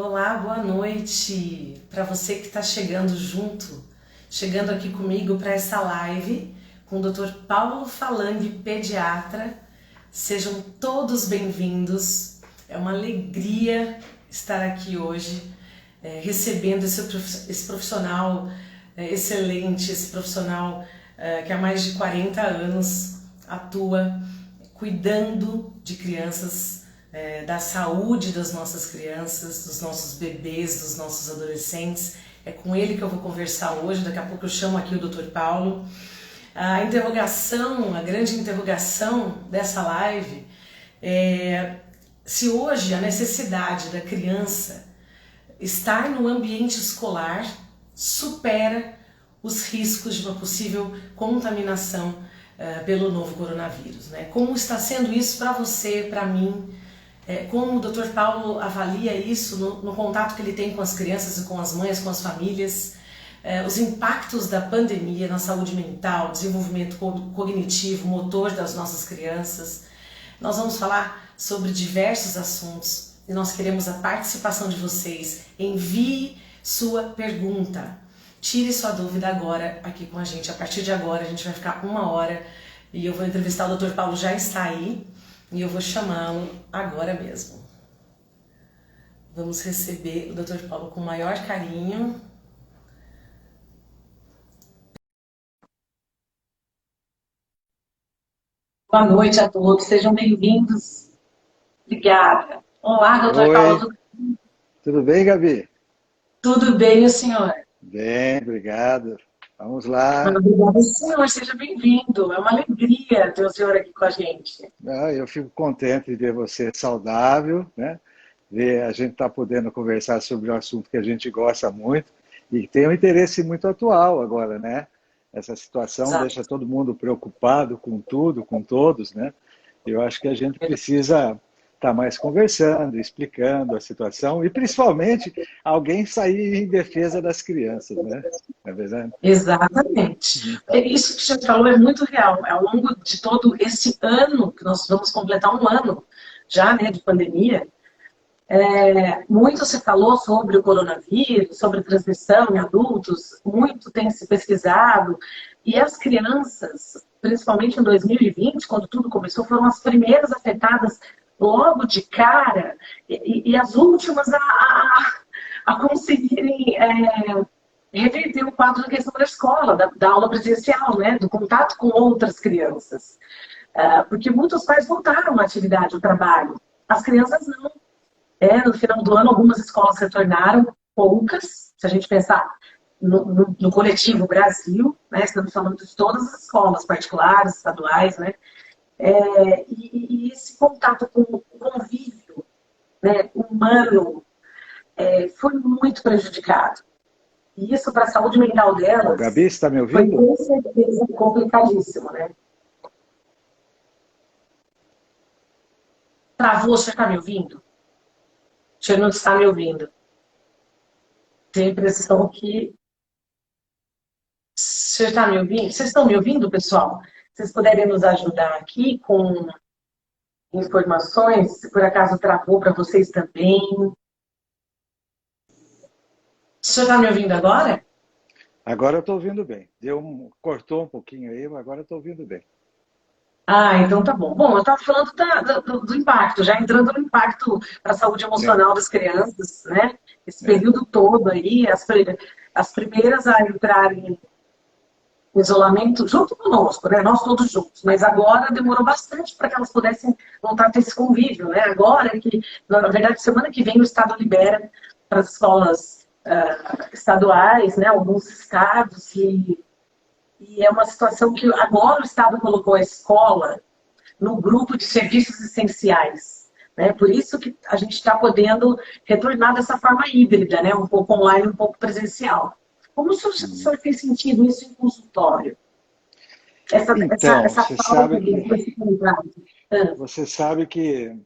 Olá, boa noite para você que está chegando aqui comigo para essa live com o Dr. Paulo Falang, pediatra. Sejam todos bem-vindos. É uma alegria estar aqui hoje, recebendo esse profissional excelente, esse profissional que há mais de 40 anos atua cuidando de crianças, da saúde das nossas crianças, dos nossos bebês, dos nossos adolescentes. É com ele que eu vou conversar hoje. Daqui a pouco eu chamo aqui o Dr. Paulo. A grande interrogação dessa live é se hoje a necessidade da criança estar no ambiente escolar supera os riscos de uma possível contaminação pelo novo coronavírus, né? Como está sendo isso para você, para mim? Como o Dr. Paulo avalia isso no contato que ele tem com as crianças e com as mães, com as famílias? Os impactos da pandemia na saúde mental, desenvolvimento cognitivo, motor das nossas crianças. Nós vamos falar sobre diversos assuntos e nós queremos a participação de vocês. Envie sua pergunta. Tire sua dúvida agora aqui com a gente. A partir de agora a gente vai ficar 1 hora e eu vou entrevistar o Dr. Paulo, já está aí, e eu vou chamá-lo agora mesmo. Vamos receber o Dr. Paulo com o maior carinho. Boa noite a todos, sejam bem-vindos. Obrigada. Olá, doutor Oi, Paulo. tudo bem, Gabi? Tudo bem, o senhor? Bem, obrigado. Vamos lá. Obrigada, senhor. Seja bem-vindo. É uma alegria ter o senhor aqui com a gente. Eu fico contente de ver você saudável, né? Ver a gente tá podendo conversar sobre um assunto que a gente gosta muito e tem um interesse muito atual agora, né? Essa situação Exato. deixa todo mundo preocupado com tudo, com todos, né? Eu acho que a gente precisa estar mais conversando, explicando a situação e principalmente alguém sair em defesa das crianças, né? É verdade? Exatamente. Isso que o senhor falou é muito real. Ao longo de todo esse ano, que nós vamos completar 1 ano já, né, de pandemia, muito se falou sobre o coronavírus, sobre transmissão em adultos, muito tem se pesquisado, e as crianças, principalmente em 2020, quando tudo começou, foram as primeiras afetadas logo de cara, e as últimas a conseguirem reverter o quadro da questão da escola, da aula presencial, né, do contato com outras crianças. Porque muitos pais voltaram à atividade, ao trabalho, as crianças não. No final do ano, algumas escolas retornaram, poucas, se a gente pensar no coletivo Brasil, né, estamos falando de todas as escolas particulares, estaduais, né, e esse contato com o convívio, né, humano foi muito prejudicado. E isso, para a saúde mental Ô, Gabi, delas, você está me foi ouvindo? com certeza complicadíssimo, né? Travou, você está me ouvindo? Você não está me ouvindo. Tenho a impressão que você está me ouvindo? Vocês estão me ouvindo, pessoal? Vocês puderem nos ajudar aqui com informações, se por acaso travou para vocês também. O senhor está me ouvindo agora? Agora eu estou ouvindo bem. Cortou um pouquinho aí, mas agora eu estou ouvindo bem. Ah, então tá bom. Bom, eu estava falando do impacto, já entrando no impacto para a saúde Sim. emocional das crianças, né? Esse É. período todo aí, as primeiras a entrarem em isolamento junto conosco, né? Nós todos juntos. Mas agora demorou bastante para que elas pudessem voltar a ter esse convívio, né? Agora que, na verdade, semana que vem o Estado libera para as escolas estaduais, né? Alguns estados e é uma situação que agora o Estado colocou a escola no grupo de serviços essenciais. Né? Por isso que a gente está podendo retornar dessa forma híbrida, né? Um pouco online, um pouco presencial. Como o senhor tem sentido isso em consultório? Então, Essa falta de flexibilidade. você sabe que,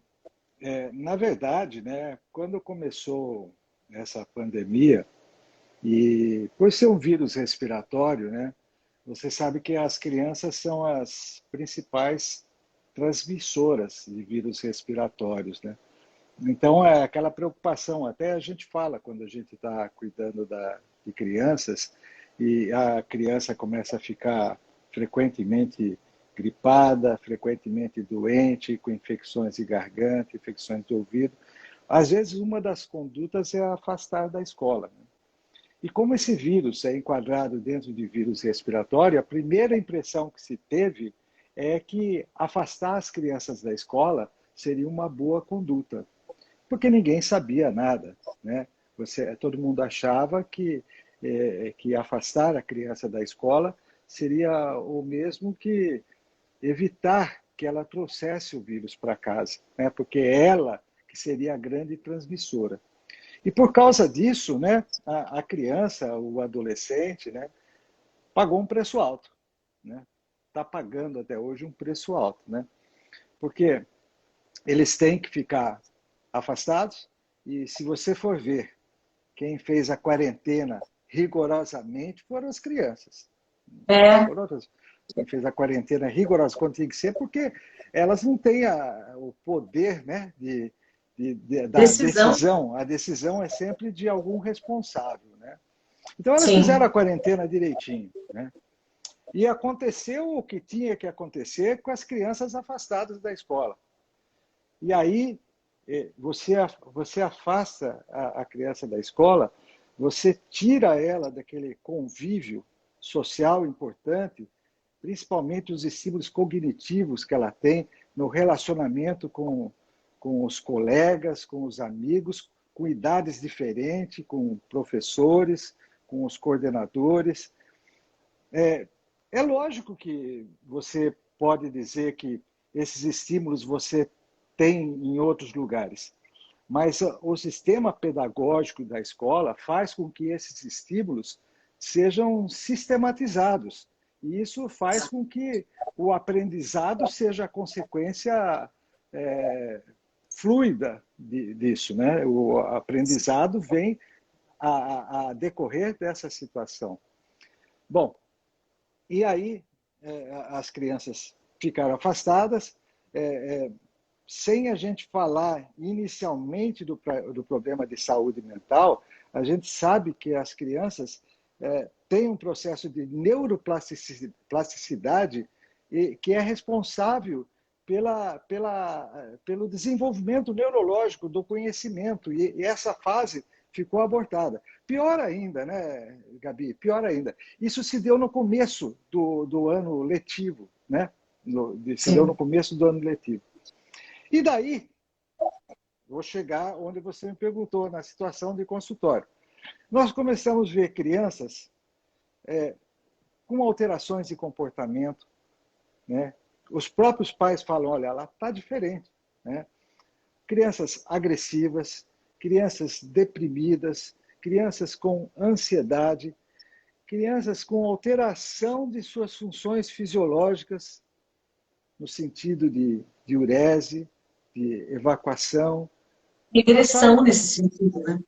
na verdade, né, quando começou essa pandemia, e por ser um vírus respiratório, né, você sabe que as crianças são as principais transmissoras de vírus respiratórios, né? Então, é aquela preocupação, até a gente fala quando a gente está cuidando de crianças e a criança começa a ficar frequentemente gripada, frequentemente doente, com infecções de garganta, infecções de ouvido. Às vezes, uma das condutas é afastar da escola. E como esse vírus é enquadrado dentro de vírus respiratório, a primeira impressão que se teve é que afastar as crianças da escola seria uma boa conduta, porque ninguém sabia nada, né? Todo mundo achava que afastar a criança da escola seria o mesmo que evitar que ela trouxesse o vírus para casa, né? Porque ela que seria a grande transmissora. E por causa disso, né, a criança, o adolescente, né, pagou um preço alto, né? Está pagando até hoje um preço alto, né? Porque eles têm que ficar afastados e se você for ver quem fez a quarentena rigorosamente foram as crianças. É, Foram outras. Quem fez a quarentena rigorosa quando tem que ser, porque elas não têm o poder, né, da decisão. decisão. A decisão é sempre de algum responsável, né? Então elas fizeram a Sim. quarentena direitinho, né? E aconteceu o que tinha que acontecer com as crianças afastadas da escola. E aí você afasta a criança da escola, você tira ela daquele convívio social importante, principalmente os estímulos cognitivos que ela tem no relacionamento com os colegas, com os amigos, com idades diferentes, com professores, com os coordenadores. É lógico que você pode dizer que esses estímulos você tem em outros lugares, mas o sistema pedagógico da escola faz com que esses estímulos sejam sistematizados. E isso faz com que o aprendizado seja a consequência fluida disso, né? O aprendizado vem a decorrer dessa situação. Bom, e aí as crianças ficaram afastadas, sem a gente falar inicialmente do problema de saúde mental, a gente sabe que as crianças têm um processo de neuroplasticidade que é responsável pelo desenvolvimento neurológico do conhecimento, e essa fase ficou abortada. Pior ainda, né, Gabi? Pior ainda. Isso se deu no começo do ano letivo, né? Se deu no Sim. começo do ano letivo. E daí, vou chegar onde você me perguntou, na situação de consultório. Nós começamos a ver crianças com alterações de comportamento, né? Os próprios pais falam, olha, ela está diferente, né? Crianças agressivas, crianças deprimidas, crianças com ansiedade, crianças com alteração de suas funções fisiológicas, no sentido de diurese, de evacuação. Passaram Regressão nesse sentido, né?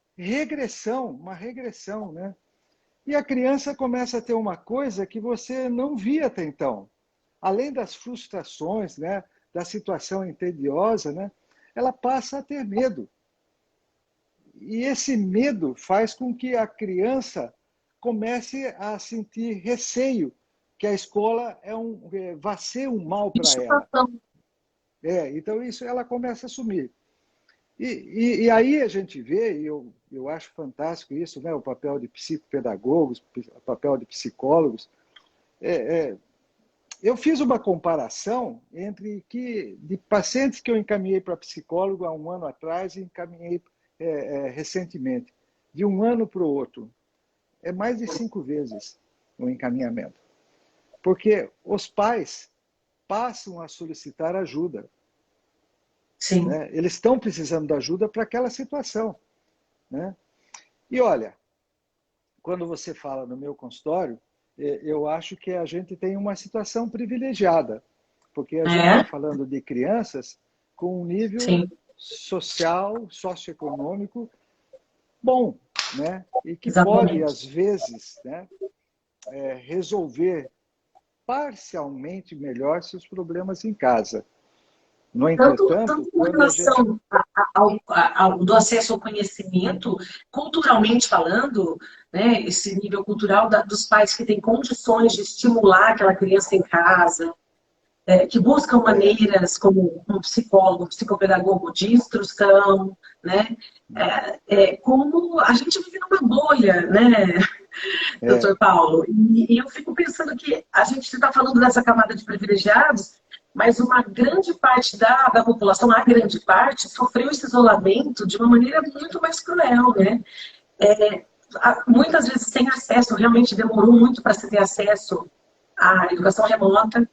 uma regressão, né? E a criança começa a ter uma coisa que você não via até então. Além das frustrações, né, da situação entediosa, né, ela passa a ter medo. E esse medo faz com que a criança comece a sentir receio que a escola vai ser um mal para ela. Então isso ela começa a assumir. E aí a gente vê, e eu acho fantástico isso, né, o papel de psicopedagogos, o papel de psicólogos. Eu fiz uma comparação de pacientes que eu encaminhei para psicólogo há um ano atrás e encaminhei recentemente. De um ano para o outro. É mais de 5 vezes o encaminhamento. Porque os pais passam a solicitar ajuda. Sim. Né? Eles estão precisando de ajuda para aquela situação. Né? E olha, quando você fala no meu consultório, eu acho que a gente tem uma situação privilegiada, porque a gente está É? falando de crianças com um nível Sim, social, socioeconômico bom, né? E que pode, exatamente. às vezes, né, resolver parcialmente melhor seus problemas em casa. No Tanto entretanto, com quando a gente... relação do acesso ao conhecimento, culturalmente falando, né, esse nível cultural dos pais que têm condições de estimular aquela criança em casa, que buscam É, maneiras, como um psicólogo, um psicopedagogo, de instrução, né? Como a gente vive numa bolha, né, é, doutor Paulo? E eu fico pensando que a gente está falando dessa camada de privilegiados, mas uma grande parte da população, a grande parte, sofreu esse isolamento de uma maneira muito mais cruel, né? É, muitas vezes sem acesso, realmente demorou muito para se ter acesso à educação remota,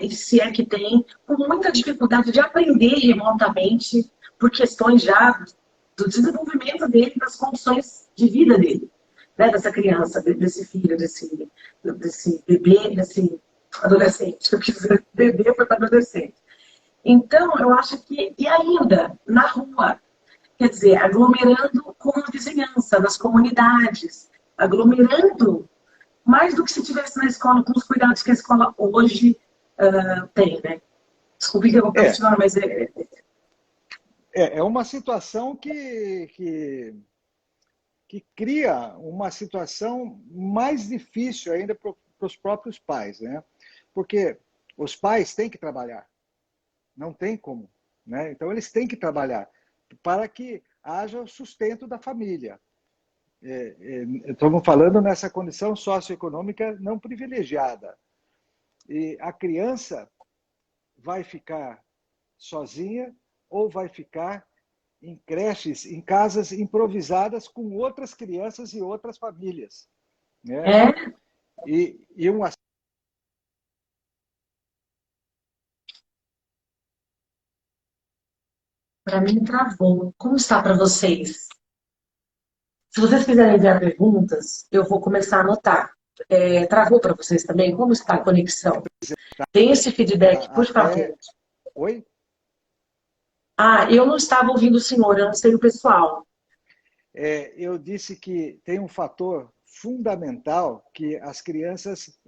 e se é que tem, com muita dificuldade de aprender remotamente, por questões já do desenvolvimento dele, das condições de vida dele, né? Dessa criança, desse filho, desse bebê, desse adolescente. Eu quis dizer, bebê foi para adolescente. Então, eu acho que, e ainda, na rua, quer dizer, aglomerando com a vizinhança, nas comunidades, aglomerando mais do que se tivesse na escola, com os cuidados que a escola hoje tem, né? Desculpe que eu vou é, questionar, mas é uma situação que cria uma situação mais difícil ainda para os próprios pais, né? Porque os pais têm que trabalhar, não tem como, né? Então eles têm que trabalhar para que haja o sustento da família. Estamos falando nessa condição socioeconômica não privilegiada. E a criança vai ficar sozinha ou vai ficar em creches, em casas improvisadas com outras crianças e outras famílias, né? é, E um para mim travou. Como está para vocês? Se vocês quiserem enviar perguntas, eu vou começar a anotar. Travou para vocês também? Como está a conexão? Tem esse feedback, por favor. até... Oi? Ah, eu não estava ouvindo o senhor, eu não sei o pessoal. Eu disse que tem um fator fundamental que as crianças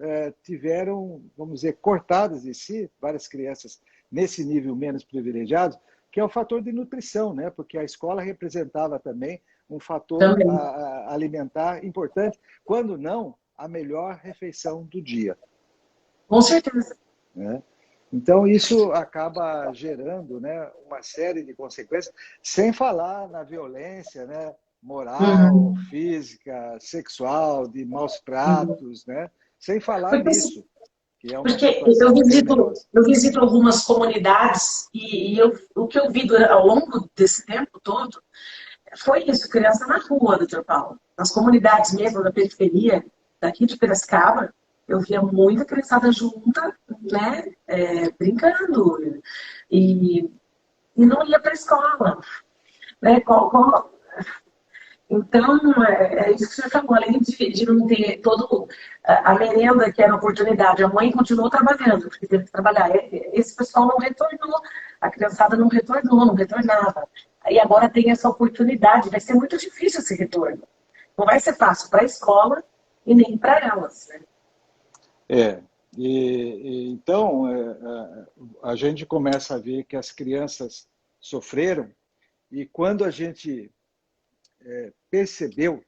tiveram, vamos dizer, cortadas de si, várias crianças nesse nível menos privilegiado, que é o fator de nutrição, né? Porque a escola representava também um fator Também. alimentar importante, quando não a melhor refeição do dia, Com certeza. né? Então, isso acaba gerando, né, uma série de consequências, sem falar na violência, né, moral, Uhum. física, sexual, de maus Uhum. tratos, né, sem falar Porque, assim, nisso, que é uma porque situação tenebrosa. eu visito algumas comunidades o que eu vi ao longo desse tempo todo foi isso, criança na rua, doutor Paulo. Nas comunidades mesmo, na periferia, daqui de Piracicaba, eu via muita criançada junta, né, brincando. E, e não ia para a escola. Né? Então, é isso que você falou, além de não ter todo a merenda, que era oportunidade, a mãe continuou trabalhando, porque teve que trabalhar. Esse pessoal não retornou, a criançada não retornou, não retornava. E agora tem essa oportunidade, vai ser muito difícil esse retorno. Não vai ser fácil para a escola e nem para elas. Né? É, então a gente começa a ver que as crianças sofreram e quando a gente percebeu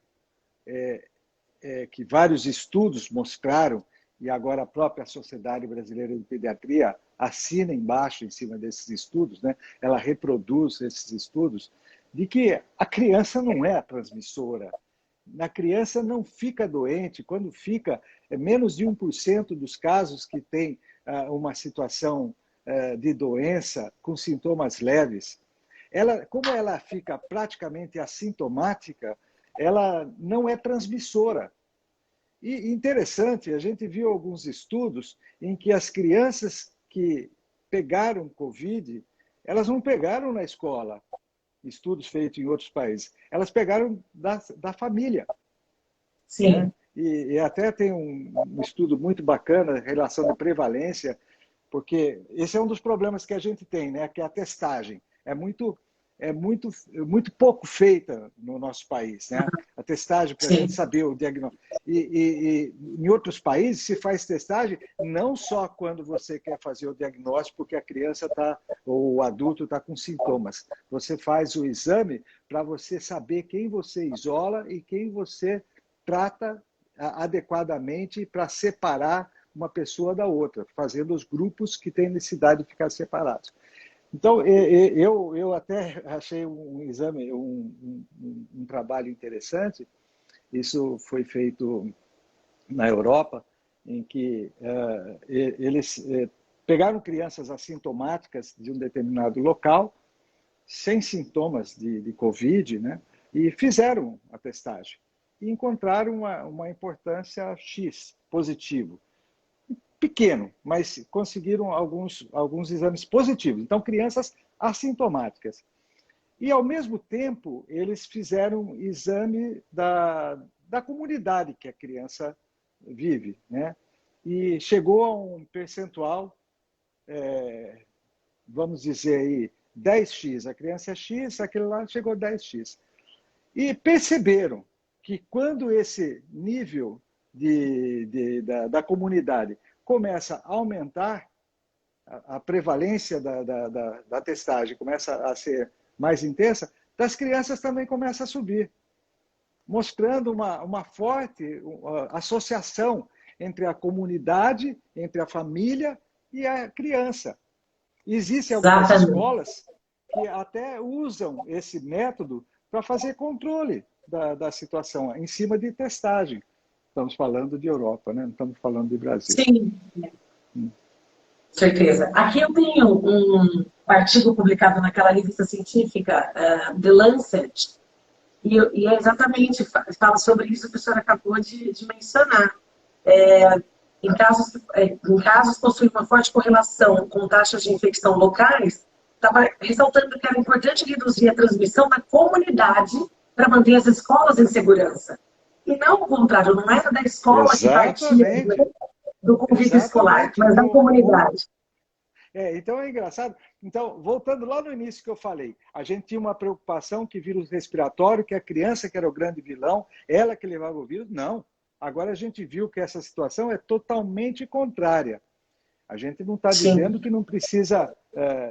que vários estudos mostraram, e agora a própria Sociedade Brasileira de Pediatria assina embaixo em cima desses estudos, né? Ela reproduz esses estudos, de que a criança não é a transmissora. Na criança não fica doente, quando fica, é menos de 1% dos casos que tem uma situação de doença com sintomas leves. Como ela fica praticamente assintomática, ela não é transmissora. E interessante, a gente viu alguns estudos em que as crianças que pegaram Covid, elas não pegaram na escola, estudos feitos em outros países, elas pegaram da família, né? Sim. E até tem um estudo muito bacana, relação de prevalência, porque esse é um dos problemas que a gente tem, né? Que é a testagem. É muito muito pouco feita no nosso país, né? A testagem para a gente saber o diagnóstico. E em outros países se faz testagem não só quando você quer fazer o diagnóstico porque a criança ou o adulto está com sintomas. Você faz o exame para você saber quem você isola e quem você trata adequadamente para separar uma pessoa da outra, fazendo os grupos que têm necessidade de ficar separados. Então, eu até achei um exame, um trabalho interessante. Isso foi feito na Europa, em que eles pegaram crianças assintomáticas de um determinado local, sem sintomas de Covid, né? E fizeram a testagem. E encontraram uma importância X, positivo. Pequeno, mas conseguiram alguns exames positivos. Então, crianças assintomáticas. E, ao mesmo tempo, eles fizeram exame da comunidade que a criança vive, né? E chegou a um percentual, vamos dizer aí, 10x. A criança é X, aquele lá chegou a 10x. E perceberam que quando esse nível da comunidade começa a aumentar, a prevalência da testagem começa a ser mais intensa, das crianças também começa a subir, mostrando uma forte associação entre a comunidade, entre a família e a criança. Existem algumas escolas que até usam esse método para fazer controle da situação, em cima de testagem. Estamos falando de Europa, né? Não estamos falando de Brasil. Sim, certeza. Aqui eu tenho um artigo publicado naquela revista científica, The Lancet, e é exatamente, fala sobre isso que a senhora acabou de mencionar. Em casos possuem uma forte correlação com taxas de infecção locais, estava ressaltando que era importante reduzir a transmissão na comunidade para manter as escolas em segurança. E não o contrário, não era da escola que partia do convívio escolar, mas da comunidade. Então é engraçado. Então, voltando lá no início que eu falei, a gente tinha uma preocupação que vírus respiratório, que a criança que era o grande vilão, ela que levava o vírus. Não. Agora a gente viu que essa situação é totalmente contrária. A gente não está dizendo que não precisa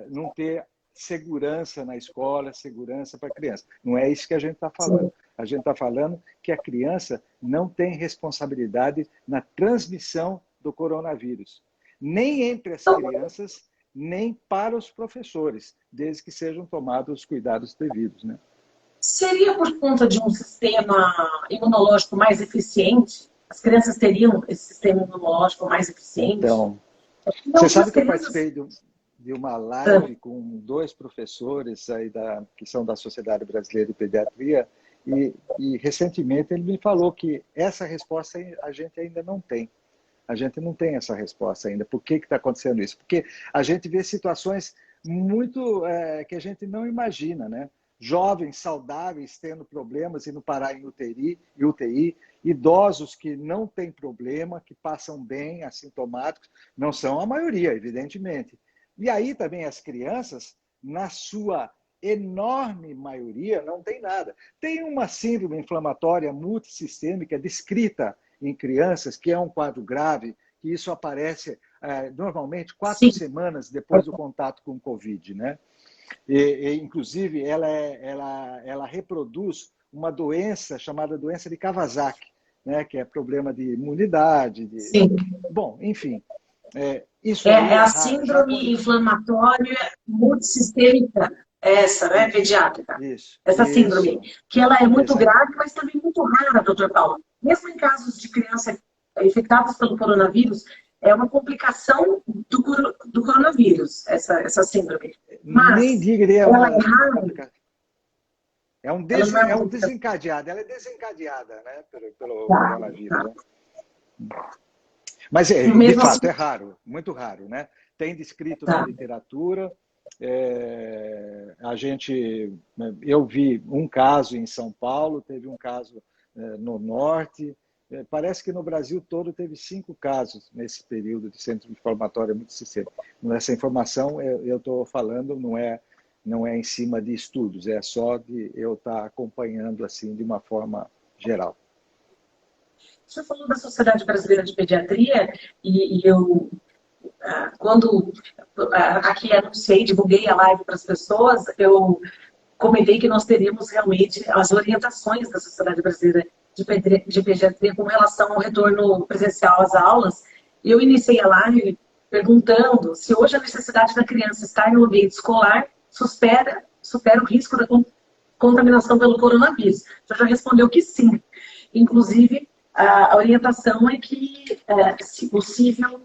não ter segurança na escola, segurança para a criança. Não é isso que a gente está falando. A gente está falando que a criança não tem responsabilidade na transmissão do coronavírus. Nem entre as crianças, nem para os professores, desde que sejam tomados os cuidados devidos, né? Seria por conta de um sistema imunológico mais eficiente? As crianças teriam esse sistema imunológico mais eficiente? Então, você sabe que eu participei de uma live com 2 professores aí que são da Sociedade Brasileira de Pediatria e recentemente ele me falou que essa resposta a gente ainda não tem. A gente não tem essa resposta ainda. Por que está acontecendo isso? Porque a gente vê situações muito que a gente não imagina, né? Jovens saudáveis tendo problemas, indo parar em UTI, idosos que não têm problema, que passam bem, assintomáticos, não são a maioria, evidentemente. E aí também as crianças, na sua enorme maioria, não tem nada. Tem uma síndrome inflamatória multissistêmica descrita em crianças, que é um quadro grave, que isso aparece normalmente 4 semanas depois do contato com o Covid, né? Inclusive, ela reproduz uma doença chamada doença de Kawasaki, né? Que é problema de imunidade. Bom, enfim. Isso é a síndrome inflamatória multissistêmica, essa, né, pediátrica. Essa síndrome, que ela é muito grave, mas também muito rara, doutor Paulo. Mesmo em casos de crianças infectadas pelo coronavírus, é uma complicação do coronavírus, essa síndrome. Mas nem diria ela é rara. É um desencadeado, ela é desencadeada, né, pelo coronavírus. Né? Mas, de fato, é raro, muito raro, né? Tem descrito na literatura. Eu vi um caso em São Paulo, teve um caso no Norte. Parece que no Brasil todo teve 5 casos nesse período de síndrome inflamatória multissistêmica. Essa informação eu estou falando não é não é em cima de estudos, é só de eu estar acompanhando assim de uma forma geral. Você falou da Sociedade Brasileira de Pediatria e eu, quando aqui anunciei, divulguei a live para as pessoas, eu comentei que nós teríamos realmente as orientações da Sociedade Brasileira de Pediatria com relação ao retorno presencial às aulas. E eu iniciei a live perguntando se hoje a necessidade da criança estar no ambiente escolar supera o risco da contaminação pelo coronavírus. Você já respondeu que sim. Inclusive, a orientação é que, se possível,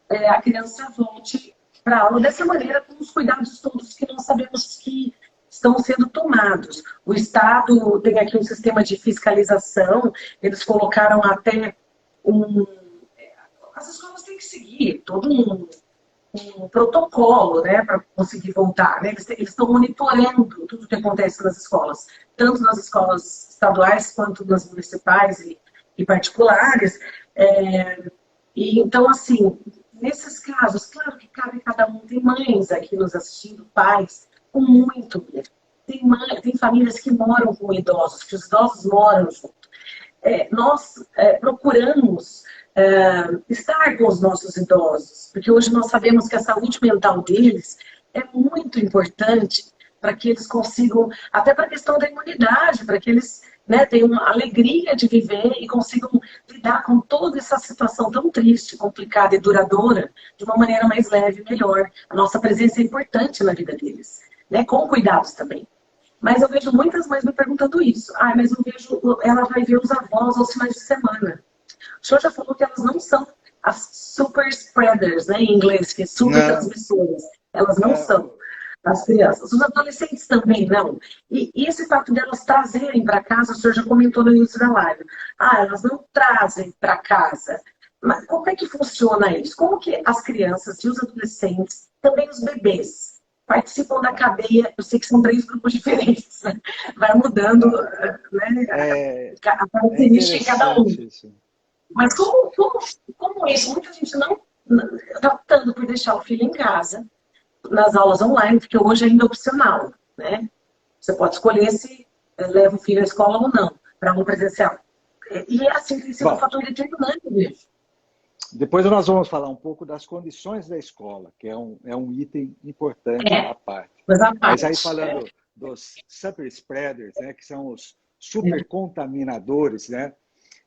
a criança volte para a aula dessa maneira, com os cuidados todos que nós sabemos que estão sendo tomados. O Estado tem aqui um sistema de fiscalização, eles colocaram até as escolas têm que seguir todo um protocolo, né, para conseguir voltar. Né? Eles estão monitorando tudo o que acontece nas escolas, tanto nas escolas estaduais quanto nas municipais e particulares. E então, assim, nesses casos, claro que cabe cada um. Tem mães aqui nos assistindo, pais, com muito medo. Tem famílias que moram com idosos, que os idosos moram junto. Nós procuramos estar com os nossos idosos, porque hoje nós sabemos que a saúde mental deles é muito importante para que eles consigam, até para a questão da imunidade, para que eles tenham uma alegria de viver e consigam lidar com toda essa situação tão triste, complicada e duradoura de uma maneira mais leve e melhor. A nossa presença é importante na vida deles, né? Com cuidados também. Mas eu vejo muitas mães me perguntando isso. Mas eu vejo, ela vai ver os avós aos finais de semana. O senhor já falou que elas não são as super spreaders, né, em inglês, que é super transmissoras. Elas não são. As crianças. Os adolescentes também não. E esse fato delas trazerem para casa, o senhor já comentou no início da live. Elas não trazem para casa. Mas como é que funciona isso? Como que as crianças e os adolescentes, também os bebês, participam da cadeia? Eu sei que são 3 grupos diferentes, né? Vai mudando, né? A característica em cada um. Isso. Mas como isso? Muita gente não está optando por deixar o filho em casa, nas aulas online, porque hoje ainda é opcional, né? Você pode escolher se leva o filho à escola ou não, para aula presencial. E assim tem sido um fator determinante mesmo. Depois nós vamos falar um pouco das condições da escola, que é um item importante à parte. Mas aí falando dos super spreaders, né, que são os super contaminadores, né,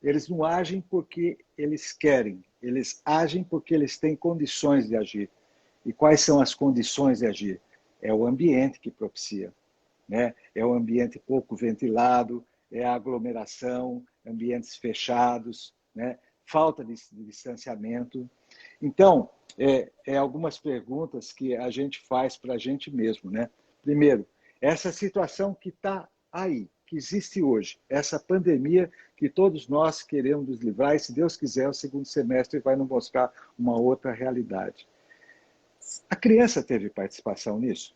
eles não agem porque eles querem, eles agem porque eles têm condições de agir. E quais são as condições de agir? É o ambiente que propicia, né? É o ambiente pouco ventilado, é a aglomeração, ambientes fechados, né? Falta de distanciamento. Então, algumas perguntas que a gente faz para a gente mesmo, né? Primeiro, essa situação que está aí, que existe hoje, essa pandemia que todos nós queremos nos livrar, e se Deus quiser, o segundo semestre vai nos mostrar uma outra realidade. A criança teve participação nisso?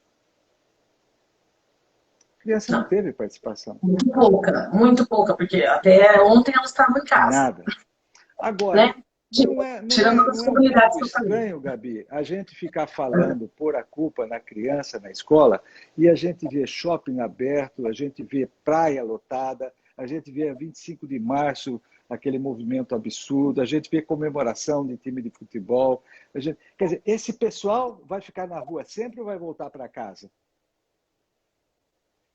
A criança não teve participação. Muito pouca, porque até ontem elas estavam em casa. Nada. Agora, né? não é um pouco estranho, Gabi, a gente ficar falando, pôr a culpa na criança na escola, e a gente vê shopping aberto, a gente vê praia lotada, a gente vê a 25 de março, aquele movimento absurdo, a gente vê comemoração de time de futebol. Quer dizer, esse pessoal vai ficar na rua sempre ou vai voltar para casa?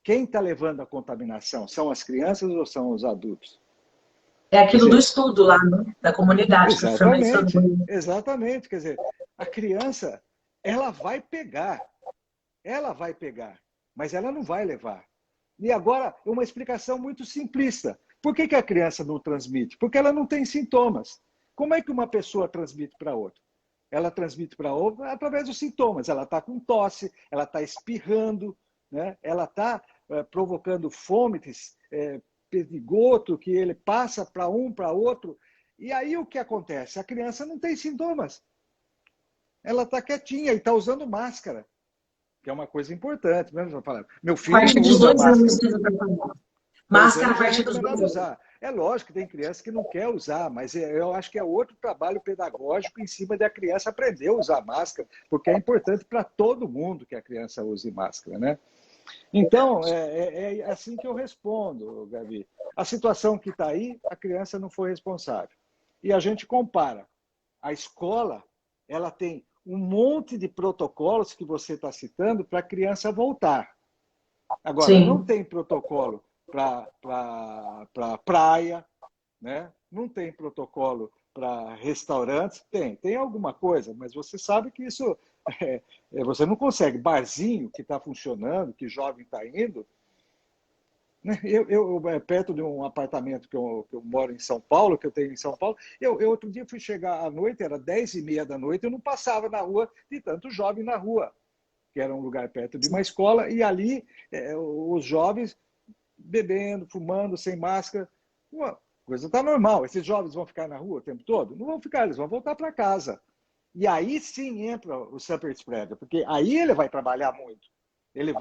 Quem está levando a contaminação? São as crianças ou são os adultos? É aquilo do estudo lá, né? Da comunidade. Exatamente. Quer dizer, a criança, ela vai pegar, mas ela não vai levar. E agora, uma explicação muito simplista. Por que a criança não transmite? Porque ela não tem sintomas. Como é que uma pessoa transmite para outra? Ela transmite para outra através dos sintomas. Ela está com tosse, ela está espirrando, né? Ela está provocando fomites, perdigoto, que ele passa para um, para outro. E aí o que acontece? A criança não tem sintomas. Ela está quietinha e está usando máscara, que é uma coisa importante. Meu filho não usa máscara. Máscara a partir dos 2 anos. É lógico que tem criança que não quer usar, mas eu acho que é outro trabalho pedagógico em cima da criança aprender a usar máscara, porque é importante para todo mundo que a criança use máscara, né? Então, é assim que eu respondo, Gabi. A situação que está aí, a criança não foi responsável. E a gente compara. A escola, ela tem um monte de protocolos que você está citando para a criança voltar. Agora, não Sim. tem protocolo para praia, né? Não tem protocolo para restaurantes. Tem alguma coisa, mas você sabe que isso você não consegue. Barzinho que está funcionando, que jovem está indo. Né? Perto de um apartamento que eu moro em São Paulo, que eu tenho em São Paulo, eu outro dia fui chegar à noite, era 10h30 da noite, eu não passava na rua de tanto jovem na rua, que era um lugar perto de uma escola, e ali os jovens bebendo, fumando, sem máscara. Uma coisa está normal. Esses jovens vão ficar na rua o tempo todo? Não vão ficar, eles vão voltar para casa. E aí sim entra o super spreader, porque aí ele vai trabalhar muito. Ele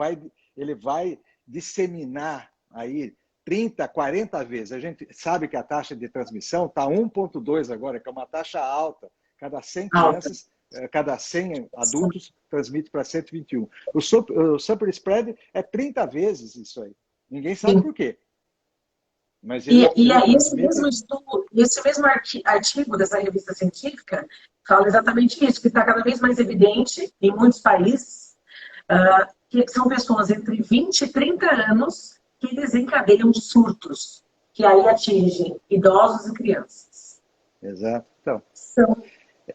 vai disseminar aí 30, 40 vezes. A gente sabe que a taxa de transmissão está 1,2 agora, que é uma taxa alta. Cada 100 Alta. crianças, cada 100 adultos transmite para 121. O super spread é 30 vezes isso aí. Ninguém sabe por quê. Mas ele aí esse transmite... mesmo estudo, esse mesmo artigo dessa revista científica fala exatamente isso, que está cada vez mais evidente em muitos países, que são pessoas entre 20 e 30 anos que desencadeiam surtos, que aí atingem idosos e crianças. Exato. Então,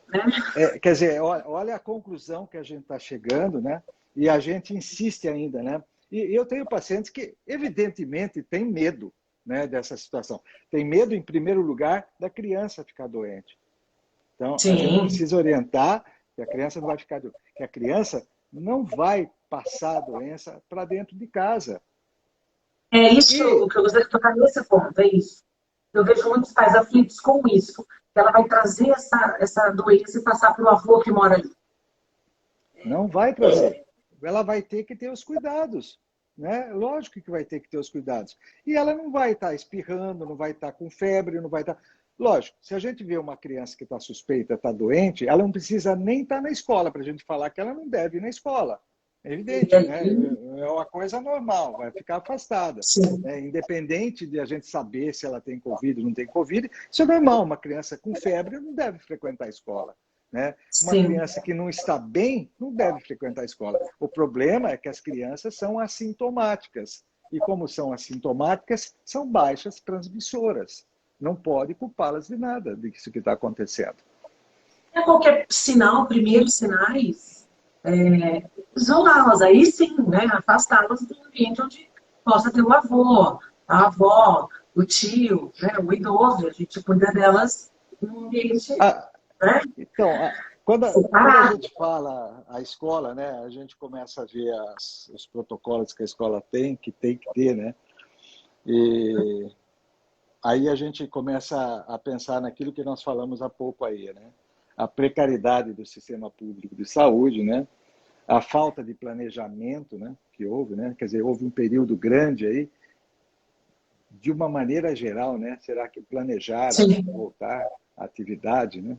né? quer dizer, olha a conclusão que a gente está chegando, né? E a gente insiste ainda, né? E eu tenho pacientes que, evidentemente, têm medo, né, dessa situação. Tem medo, em primeiro lugar, da criança ficar doente. Então, a gente precisa orientar que a criança não vai ficar doente, que a criança não vai passar a doença para dentro de casa. É isso que eu gostaria de tocar nesse ponto, é isso. Eu vejo muitos pais aflitos com isso, que ela vai trazer essa doença e passar para o avô que mora ali. Não vai trazer. Ela vai ter que ter os cuidados. Né? Lógico que vai ter que ter os cuidados. E ela não vai estar espirrando, não vai estar com febre, não vai estar... Lógico, se a gente vê uma criança que está suspeita, está doente, ela não precisa nem estar na escola para a gente falar que ela não deve ir na escola. É evidente, né? É uma coisa normal, vai ficar afastada. Independente de a gente saber se ela tem Covid ou não tem Covid, isso é normal. Uma criança com febre não deve frequentar a escola. Né? Uma criança que não está bem não deve frequentar a escola. O problema é que as crianças são assintomáticas. E como são assintomáticas, são baixas transmissoras. Não pode culpá-las de nada disso que está acontecendo. Qualquer sinal, primeiros sinais, isolá-las, aí sim, né? Afastá-las do ambiente onde possa ter o avô, a avó, o tio, né? O idoso. A gente cuida delas no ambiente... né? Então, quando a gente fala a escola, né, a gente começa a ver os protocolos que a escola tem que ter, né? E aí a gente começa a pensar naquilo que nós falamos há pouco aí, né? A precariedade do sistema público de saúde, né? A falta de planejamento, né, que houve, né? Quer dizer, houve um período grande aí, de uma maneira geral, né? Será que planejaram voltar à atividade, né?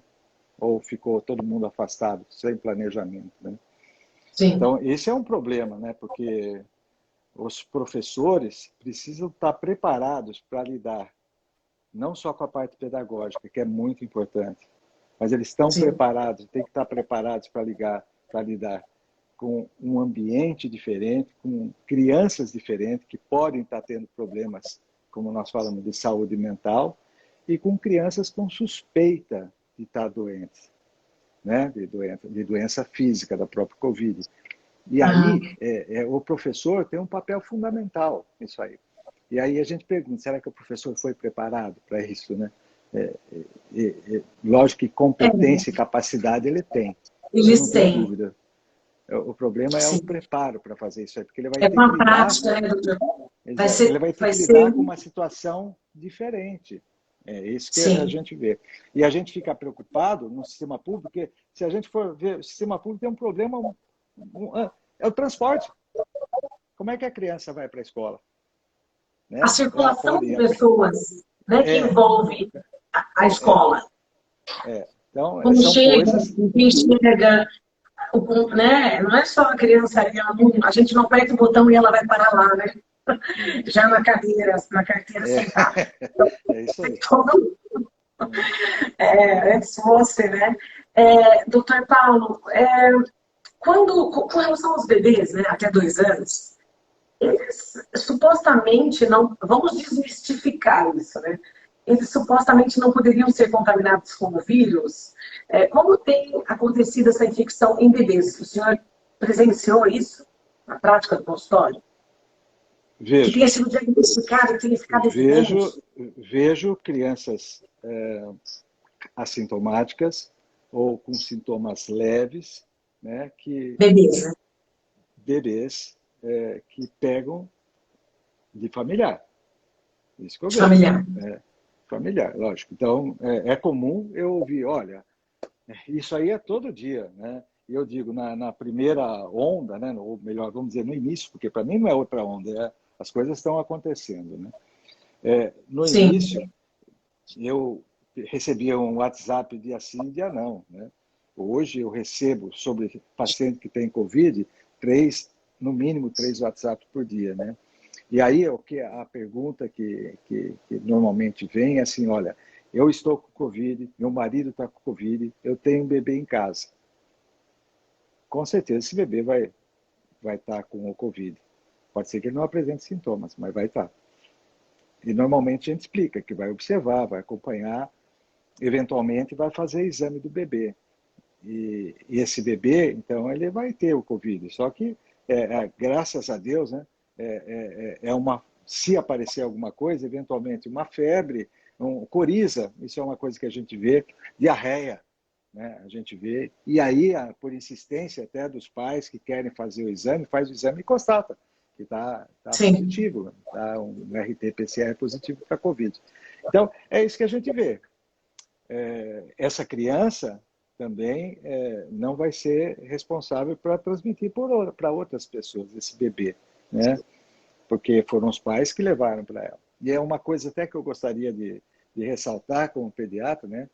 Ou ficou todo mundo afastado, sem planejamento, né? Então, esse é um problema, né? Porque os professores precisam estar preparados para lidar não só com a parte pedagógica, que é muito importante, mas eles estão preparados, têm que estar preparados para lidar com um ambiente diferente, com crianças diferentes que podem estar tendo problemas, como nós falamos, de saúde mental, e com crianças com suspeita de estar doentes, né? de doença física, da própria Covid. E aí, o professor tem um papel fundamental nisso aí. E aí a gente pergunta, será que o professor foi preparado para isso, né? Lógico que competência e capacidade ele tem. Eles não tem têm. dúvida. O problema é o preparo para fazer isso aí, porque ele vai ter com a que prática, né, doutor? ele vai ter que lidar com uma situação diferente. É isso que a gente vê. E a gente fica preocupado no sistema público, porque se a gente for ver, o sistema público tem um problema, é o transporte. Como é que a criança vai para a escola? Né? A circulação de pessoas, né, que envolve a escola. Então, Como são chega, coisas... quem chega, né? Não é só a criança, a gente não aperta o botão e ela vai parar lá, né? Já na carteira sentada. É isso aí. Antes você, né? Doutor Paulo, com relação aos bebês, né, até 2 anos, eles supostamente não, vamos desmistificar isso, né? Eles supostamente não poderiam ser contaminados com o vírus. Como tem acontecido essa infecção em bebês? O senhor presenciou isso na prática do consultório? Que tenha sido diagnosticado e tenha ficado evidente? Vejo crianças assintomáticas ou com sintomas leves, né, Bebês, né? Bebês que pegam de familiar. Isso que eu vejo. Familiar. Familiar, lógico. Então, é comum eu ouvir, olha, isso aí é todo dia, né? E eu digo, na primeira onda, né, ou melhor, vamos dizer, no início, porque para mim não é outra onda, as coisas estão acontecendo, né? No Sim. início, eu recebia um WhatsApp dia sim, dia não, né? Hoje eu recebo sobre paciente que tem Covid, no mínimo 3 WhatsApp por dia, né? E aí a pergunta que normalmente vem é assim, olha, eu estou com Covid, meu marido está com Covid, eu tenho um bebê em casa. Com certeza esse bebê vai estar com o Covid. Pode ser que ele não apresente sintomas, mas vai estar. E normalmente a gente explica que vai observar, vai acompanhar, eventualmente vai fazer exame do bebê. E esse bebê, então, ele vai ter o Covid. Só que, graças a Deus, né, se aparecer alguma coisa, eventualmente uma febre, coriza, isso é uma coisa que a gente vê, diarreia, né, a gente vê. E aí, por insistência até dos pais que querem fazer o exame, faz o exame e constata que está positivo, tá um RT-PCR positivo para Covid. Então, é isso que a gente vê. Essa criança também não vai ser responsável para transmitir para outras pessoas, esse bebê, né? Porque foram os pais que levaram para ela. E é uma coisa até que eu gostaria de ressaltar como pediatra, né?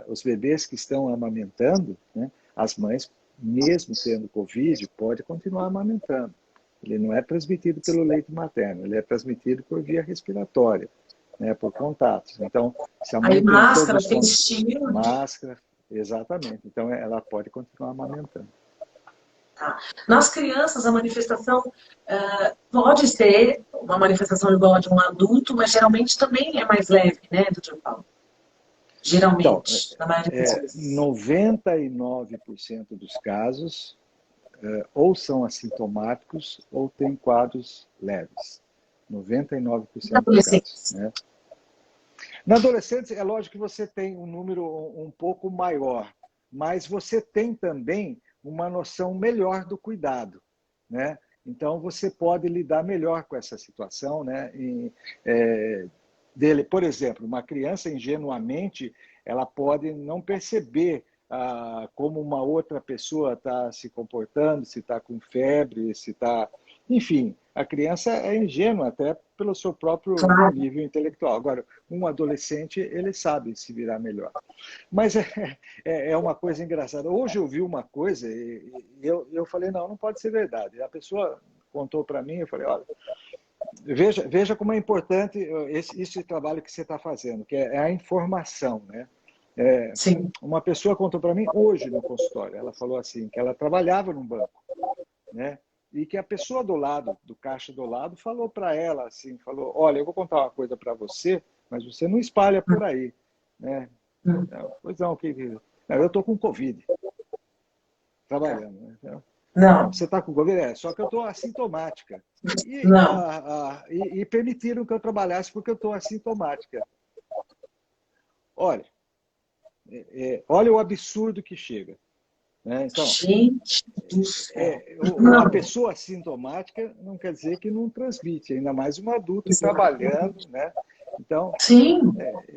Os bebês que estão amamentando, né? As mães, mesmo tendo Covid, podem continuar amamentando. Ele não é transmitido pelo leite materno, ele é transmitido por via respiratória, né? Por contatos. Então, se a mãe tem máscara, todos tem estilo. máscara, exatamente. Então, ela pode continuar amamentando. Tá. Nas crianças, a manifestação pode ser uma manifestação igual a de um adulto, mas geralmente também é mais leve, né, doutor Paulo? Geralmente, Então, na maioria das vezes. 99% dos casos ou são assintomáticos ou têm quadros leves. 99% dos casos. Né? Na adolescência, é lógico que você tem um número um pouco maior, mas você tem também uma noção melhor do cuidado, né? Então, você pode lidar melhor com essa situação, né? Dele, por exemplo, uma criança ingenuamente, ela pode não perceber como uma outra pessoa está se comportando, se está com febre, se está... Enfim, a criança é ingênua até pelo seu próprio nível intelectual. Agora, um adolescente, ele sabe se virar melhor. Mas é uma coisa engraçada. Hoje eu vi uma coisa e eu falei, não pode ser verdade. A pessoa contou para mim, eu falei, olha, veja como é importante esse trabalho que você está fazendo, que é a informação, né? Sim. Uma pessoa contou para mim hoje no consultório, ela falou assim, que ela trabalhava num banco, né? E que a pessoa do lado, do caixa do lado, falou para ela assim, falou, olha, eu vou contar uma coisa para você, mas você não espalha por aí, né? Pois não, eu estou com Covid, trabalhando, né? Então, não, você está com Covid? Só que eu estou assintomática. E permitiram que eu trabalhasse porque eu estou assintomática. Olha, olha o absurdo que chega. Né? Então, gente do céu. Uma pessoa assintomática não quer dizer que não transmite, ainda mais um adulto trabalhando, né? Então, sim.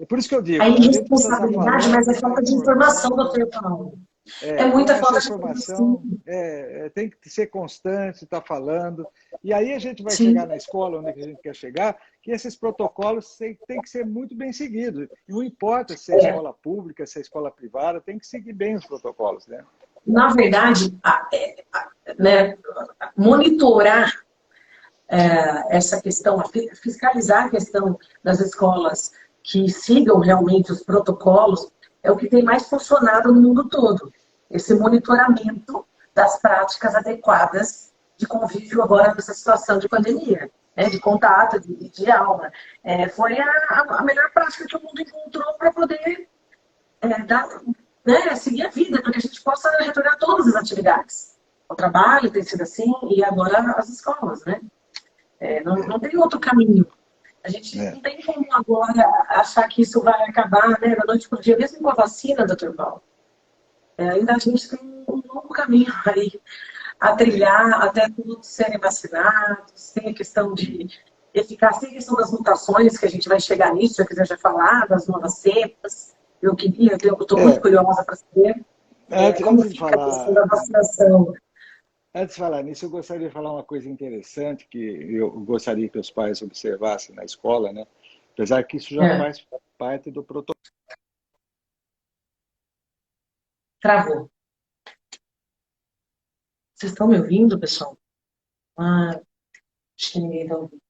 Por isso que eu digo, A a gente precisa estar irresponsabilidade, falando, mas é falta de informação, doutor Paulo. É muita Essa falta de informação informação. tem que ser constante, estar falando. E aí a gente vai Sim, chegar na escola onde a gente quer chegar, que esses protocolos têm que ser muito bem seguidos. Não importa se é é. escola pública, se é escola privada, tem que seguir bem os protocolos, né? Na verdade, né, monitorar essa questão, fiscalizar a questão das escolas que sigam realmente os protocolos, é o que tem mais funcionado no mundo todo. Esse monitoramento das práticas adequadas de convívio agora nessa situação de pandemia, né, de contato, de aula. Foi a melhor prática que o mundo encontrou para poder dar, né, seguir a vida, para que a gente possa retornar a todas as atividades. O trabalho tem sido assim e agora as escolas, né? Não tem outro caminho. A gente É. não tem como agora achar que isso vai acabar, né, da noite para o dia, mesmo com a vacina, doutor Paulo. Ainda a gente tem um longo caminho aí a trilhar até todos serem vacinados. Tem a questão de eficácia, tem a questão das mutações, que a gente vai chegar nisso, se eu quiser já falar, das novas cepas. Eu estou muito É, curiosa para saber como antes de fica a questão falar da vacinação. Antes de falar nisso, eu gostaria de falar uma coisa interessante que eu gostaria que os pais observassem na escola, né? Apesar que isso já É, faz parte do protocolo. travou. Vocês estão me ouvindo, pessoal? Ah, acho que ninguém está ouvindo.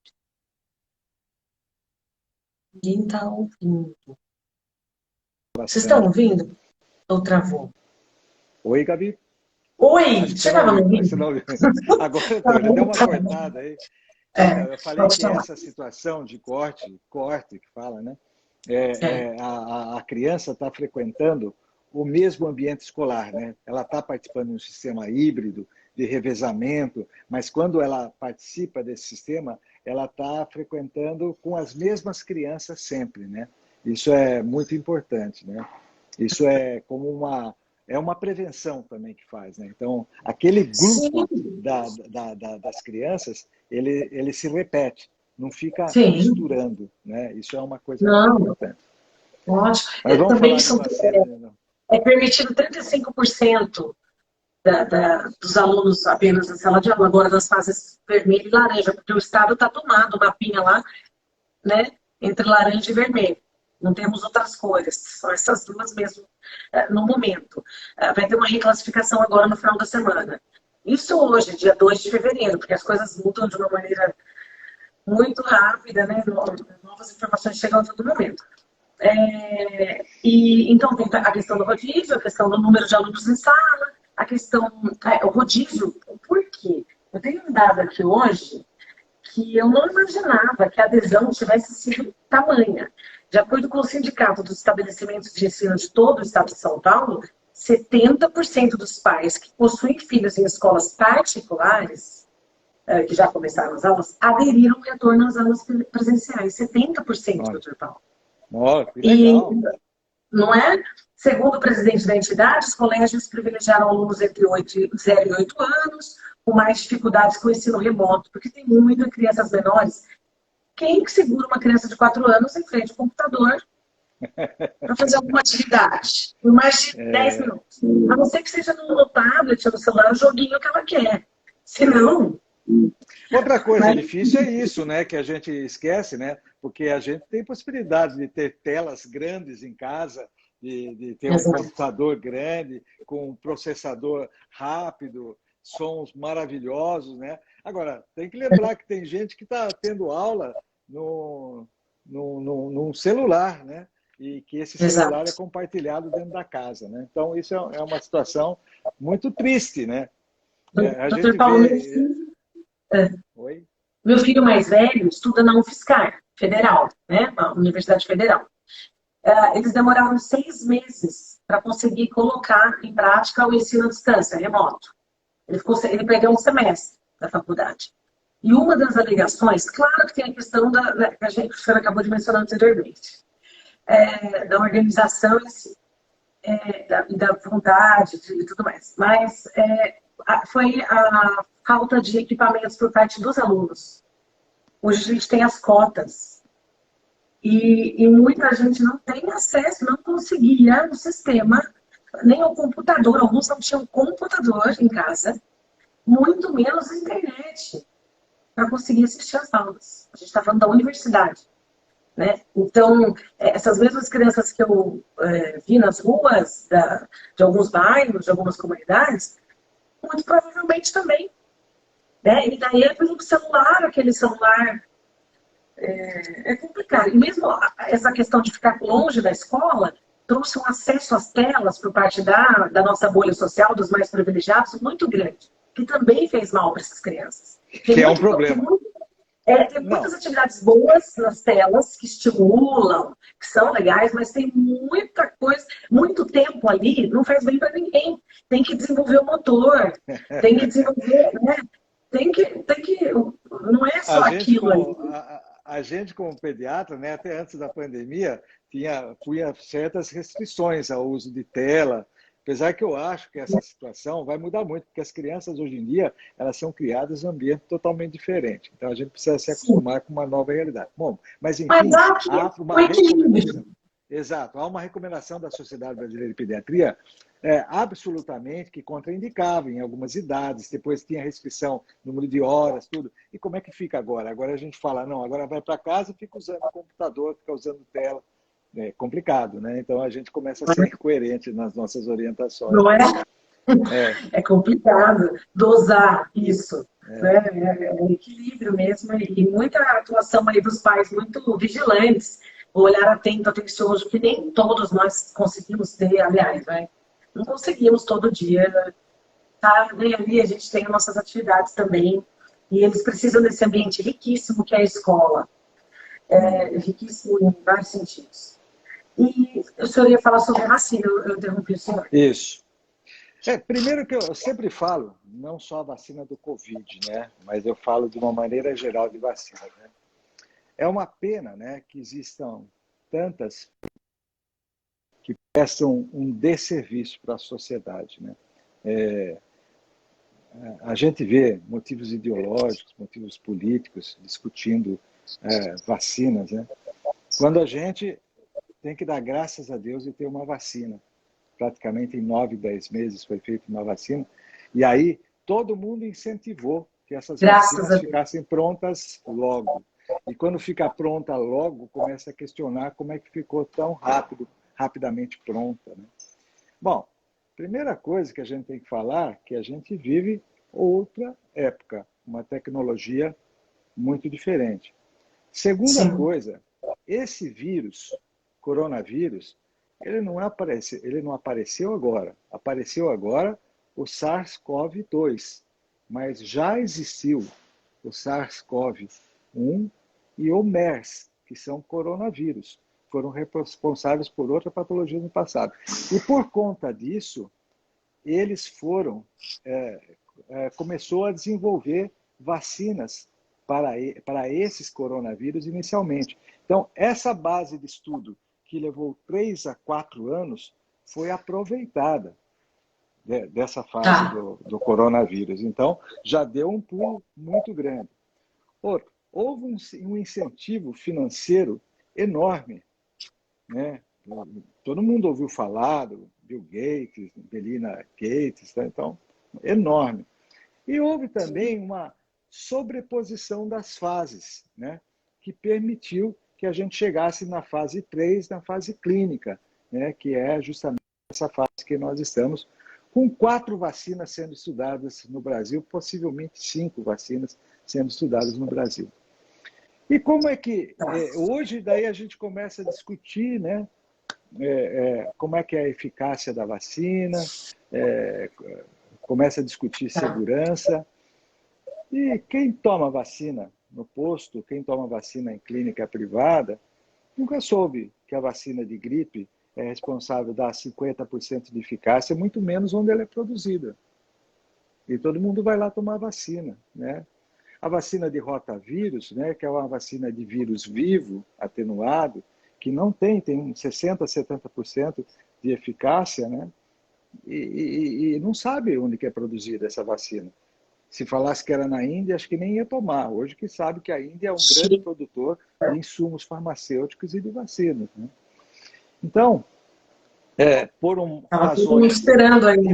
Ninguém está ouvindo. Vocês estão Bastante. ouvindo? Ou travou? Oi, Gabi? Acho Oi! que Você você não estava me ouviu. Acho que você ouvindo? não ouviu. Agora eu tô, Tá já deu bom, uma tá bom. cortada aí. Então, É, eu falei pode que falar. essa situação de corte que fala, né? É. A criança está frequentando o mesmo ambiente escolar, né? Ela está participando de um sistema híbrido de revezamento, mas quando ela participa desse sistema, ela está frequentando com as mesmas crianças sempre, né? Isso é muito importante, né? Isso é como uma prevenção também que faz, né? Então, aquele Sim, grupo das crianças, ele se repete, não fica sim. misturando, né? Isso é uma coisa muito Não, importante. ótimo. Mas vamos Também falar de vacina, né? é permitido 35% dos alunos apenas na sala de aula, agora nas fases vermelha e laranja, porque o Estado está tomando o mapinha lá, né, entre laranja e vermelho. Não temos outras cores, são essas duas mesmo no momento. Vai ter uma reclassificação agora no final da semana. Isso hoje, dia 2 de fevereiro, porque as coisas mudam de uma maneira muito rápida, né? Novas informações chegam a todo momento. E então tem a questão do rodízio, a questão do número de alunos em sala, a questão, o rodízio, por quê? Eu tenho um dado aqui hoje que eu não imaginava que a adesão tivesse sido tamanha. De acordo com o Sindicato dos Estabelecimentos de Ensino de todo o estado de São Paulo, 70% dos pais que possuem filhos em escolas particulares, que já começaram as aulas, aderiram ao retorno às aulas presenciais. 70%, Olha, doutor Paulo. olha, que E, legal. não é? Segundo o presidente da entidade, os colégios privilegiaram alunos entre 0 e 8 anos, com mais dificuldades com o ensino remoto, porque tem muitas crianças menores. Quem que segura uma criança de 4 anos em frente ao computador para fazer alguma atividade por mais de 10 minutos? A não ser que seja no tablet ou no celular o joguinho que ela quer. Senão, Outra coisa né? difícil é isso, né? Que a gente esquece, né? Porque a gente tem possibilidade de ter telas grandes em casa, de ter um Exato. computador grande, com um processador rápido, sons maravilhosos, né? Agora, tem que lembrar que tem gente que está tendo aula num celular, né? E que esse celular é Exato. compartilhado dentro da casa, né? Então, isso é uma situação muito triste, né? A Doutor gente Paulo, vê... Oi? meu filho mais velho estuda na UFSCar, federal, né? Na Universidade Federal. Eles demoraram 6 meses para conseguir colocar em prática o ensino à distância, remoto. Ele perdeu um semestre da faculdade. E uma das alegações, claro que tem a questão que a senhora acabou de mencionar anteriormente, da organização em si, da vontade e tudo mais. Mas foi a falta de equipamentos por parte dos alunos. Hoje a gente tem as cotas. E muita gente não tem acesso, não conseguia no sistema nem o computador, alguns não tinham computador em casa, muito menos internet para conseguir assistir às aulas. A gente está falando da universidade, né? Então, essas mesmas crianças que eu vi nas ruas de alguns bairros, de algumas comunidades, muito provavelmente também, né? E daí é pelo celular, aquele celular é complicado. E mesmo essa questão de ficar longe da escola trouxe um acesso às telas por parte da nossa bolha social, dos mais privilegiados, muito grande, que também fez mal para essas crianças. Que é um problema. Tem muitas atividades boas nas telas que estimulam, que são legais, mas tem muita coisa, muito tempo ali, não faz bem para ninguém. Tem que desenvolver o motor, tem que desenvolver, né? Tem que, não é só aquilo ali. A gente, como pediatra, né, até antes da pandemia, punha certas restrições ao uso de tela. Apesar que eu acho que essa situação vai mudar muito, porque as crianças hoje em dia elas são criadas em um ambiente totalmente diferente. Então a gente precisa se acostumar com uma nova realidade. Bom, mas enfim, há uma recomendação. Exato, há uma recomendação da Sociedade Brasileira de Pediatria absolutamente que contraindicava em algumas idades, depois tinha restrição, número de horas, tudo. E como é que fica agora? Agora a gente fala, não, agora vai para casa e fica usando o computador, fica usando tela. É complicado, né? Então a gente começa a ser coerente nas nossas orientações. Não é? É complicado dosar isso. Né? É um equilíbrio mesmo e muita atuação aí dos pais muito vigilantes, o olhar atento, atencioso, que nem todos nós conseguimos ter, aliás, né? Não conseguimos todo dia. Tá? E ali a gente tem nossas atividades também e eles precisam desse ambiente riquíssimo que é a escola. Riquíssimo em vários sentidos. E o senhor ia falar sobre a vacina, eu interrompi o senhor. Isso. Primeiro que eu sempre falo, não só a vacina do Covid, né? Mas eu falo de uma maneira geral de vacina. Né? É uma pena, né, que existam tantas que prestam um desserviço para a sociedade. Né? A gente vê motivos ideológicos, motivos políticos discutindo vacinas, né? Quando a gente tem que dar graças a Deus e ter uma vacina. Praticamente em 9, 10 meses foi feita uma vacina. E aí todo mundo incentivou que essas vacinas ficassem prontas logo. E quando fica pronta logo, começa a questionar como é que ficou tão rapidamente pronta. Né? Bom, primeira coisa que a gente tem que falar é que a gente vive outra época, uma tecnologia muito diferente. Segunda coisa, esse vírus, coronavírus, ele não apareceu agora. Apareceu agora o SARS-CoV-2, mas já existiu o SARS-CoV-1 e o MERS, que são coronavírus. Foram responsáveis por outra patologia no passado. E por conta disso, eles começou a desenvolver vacinas para esses coronavírus inicialmente. Então, essa base de estudo que levou 3 a 4 anos foi aproveitada dessa fase do coronavírus. Então, já deu um pulo muito grande. Outro, houve um incentivo financeiro enorme. Né? Todo mundo ouviu falar do Bill Gates, Melinda Gates, tá? Então, enorme. E houve também uma sobreposição das fases, né? Que permitiu que a gente chegasse na fase 3, na fase clínica, né? Que é justamente essa fase que nós estamos, com 4 vacinas sendo estudadas no Brasil, possivelmente 5 vacinas sendo estudadas no Brasil. E como é que hoje daí a gente começa a discutir, né? Como é que é a eficácia da vacina, começa a discutir segurança. E quem toma vacina no posto, quem toma vacina em clínica privada, nunca soube que a vacina de gripe é responsável por dar 50% de eficácia, muito menos onde ela é produzida. E todo mundo vai lá tomar vacina, né? A vacina de rotavírus, né, que é uma vacina de vírus vivo, atenuado, que não tem 60%, 70% de eficácia, né? E não sabe onde que é produzida essa vacina. Se falasse que era na Índia, acho que nem ia tomar. Hoje que sabe que a Índia é um grande produtor de insumos farmacêuticos e de vacinas. Né? Então, por Estava todo mundo razões esperando ainda.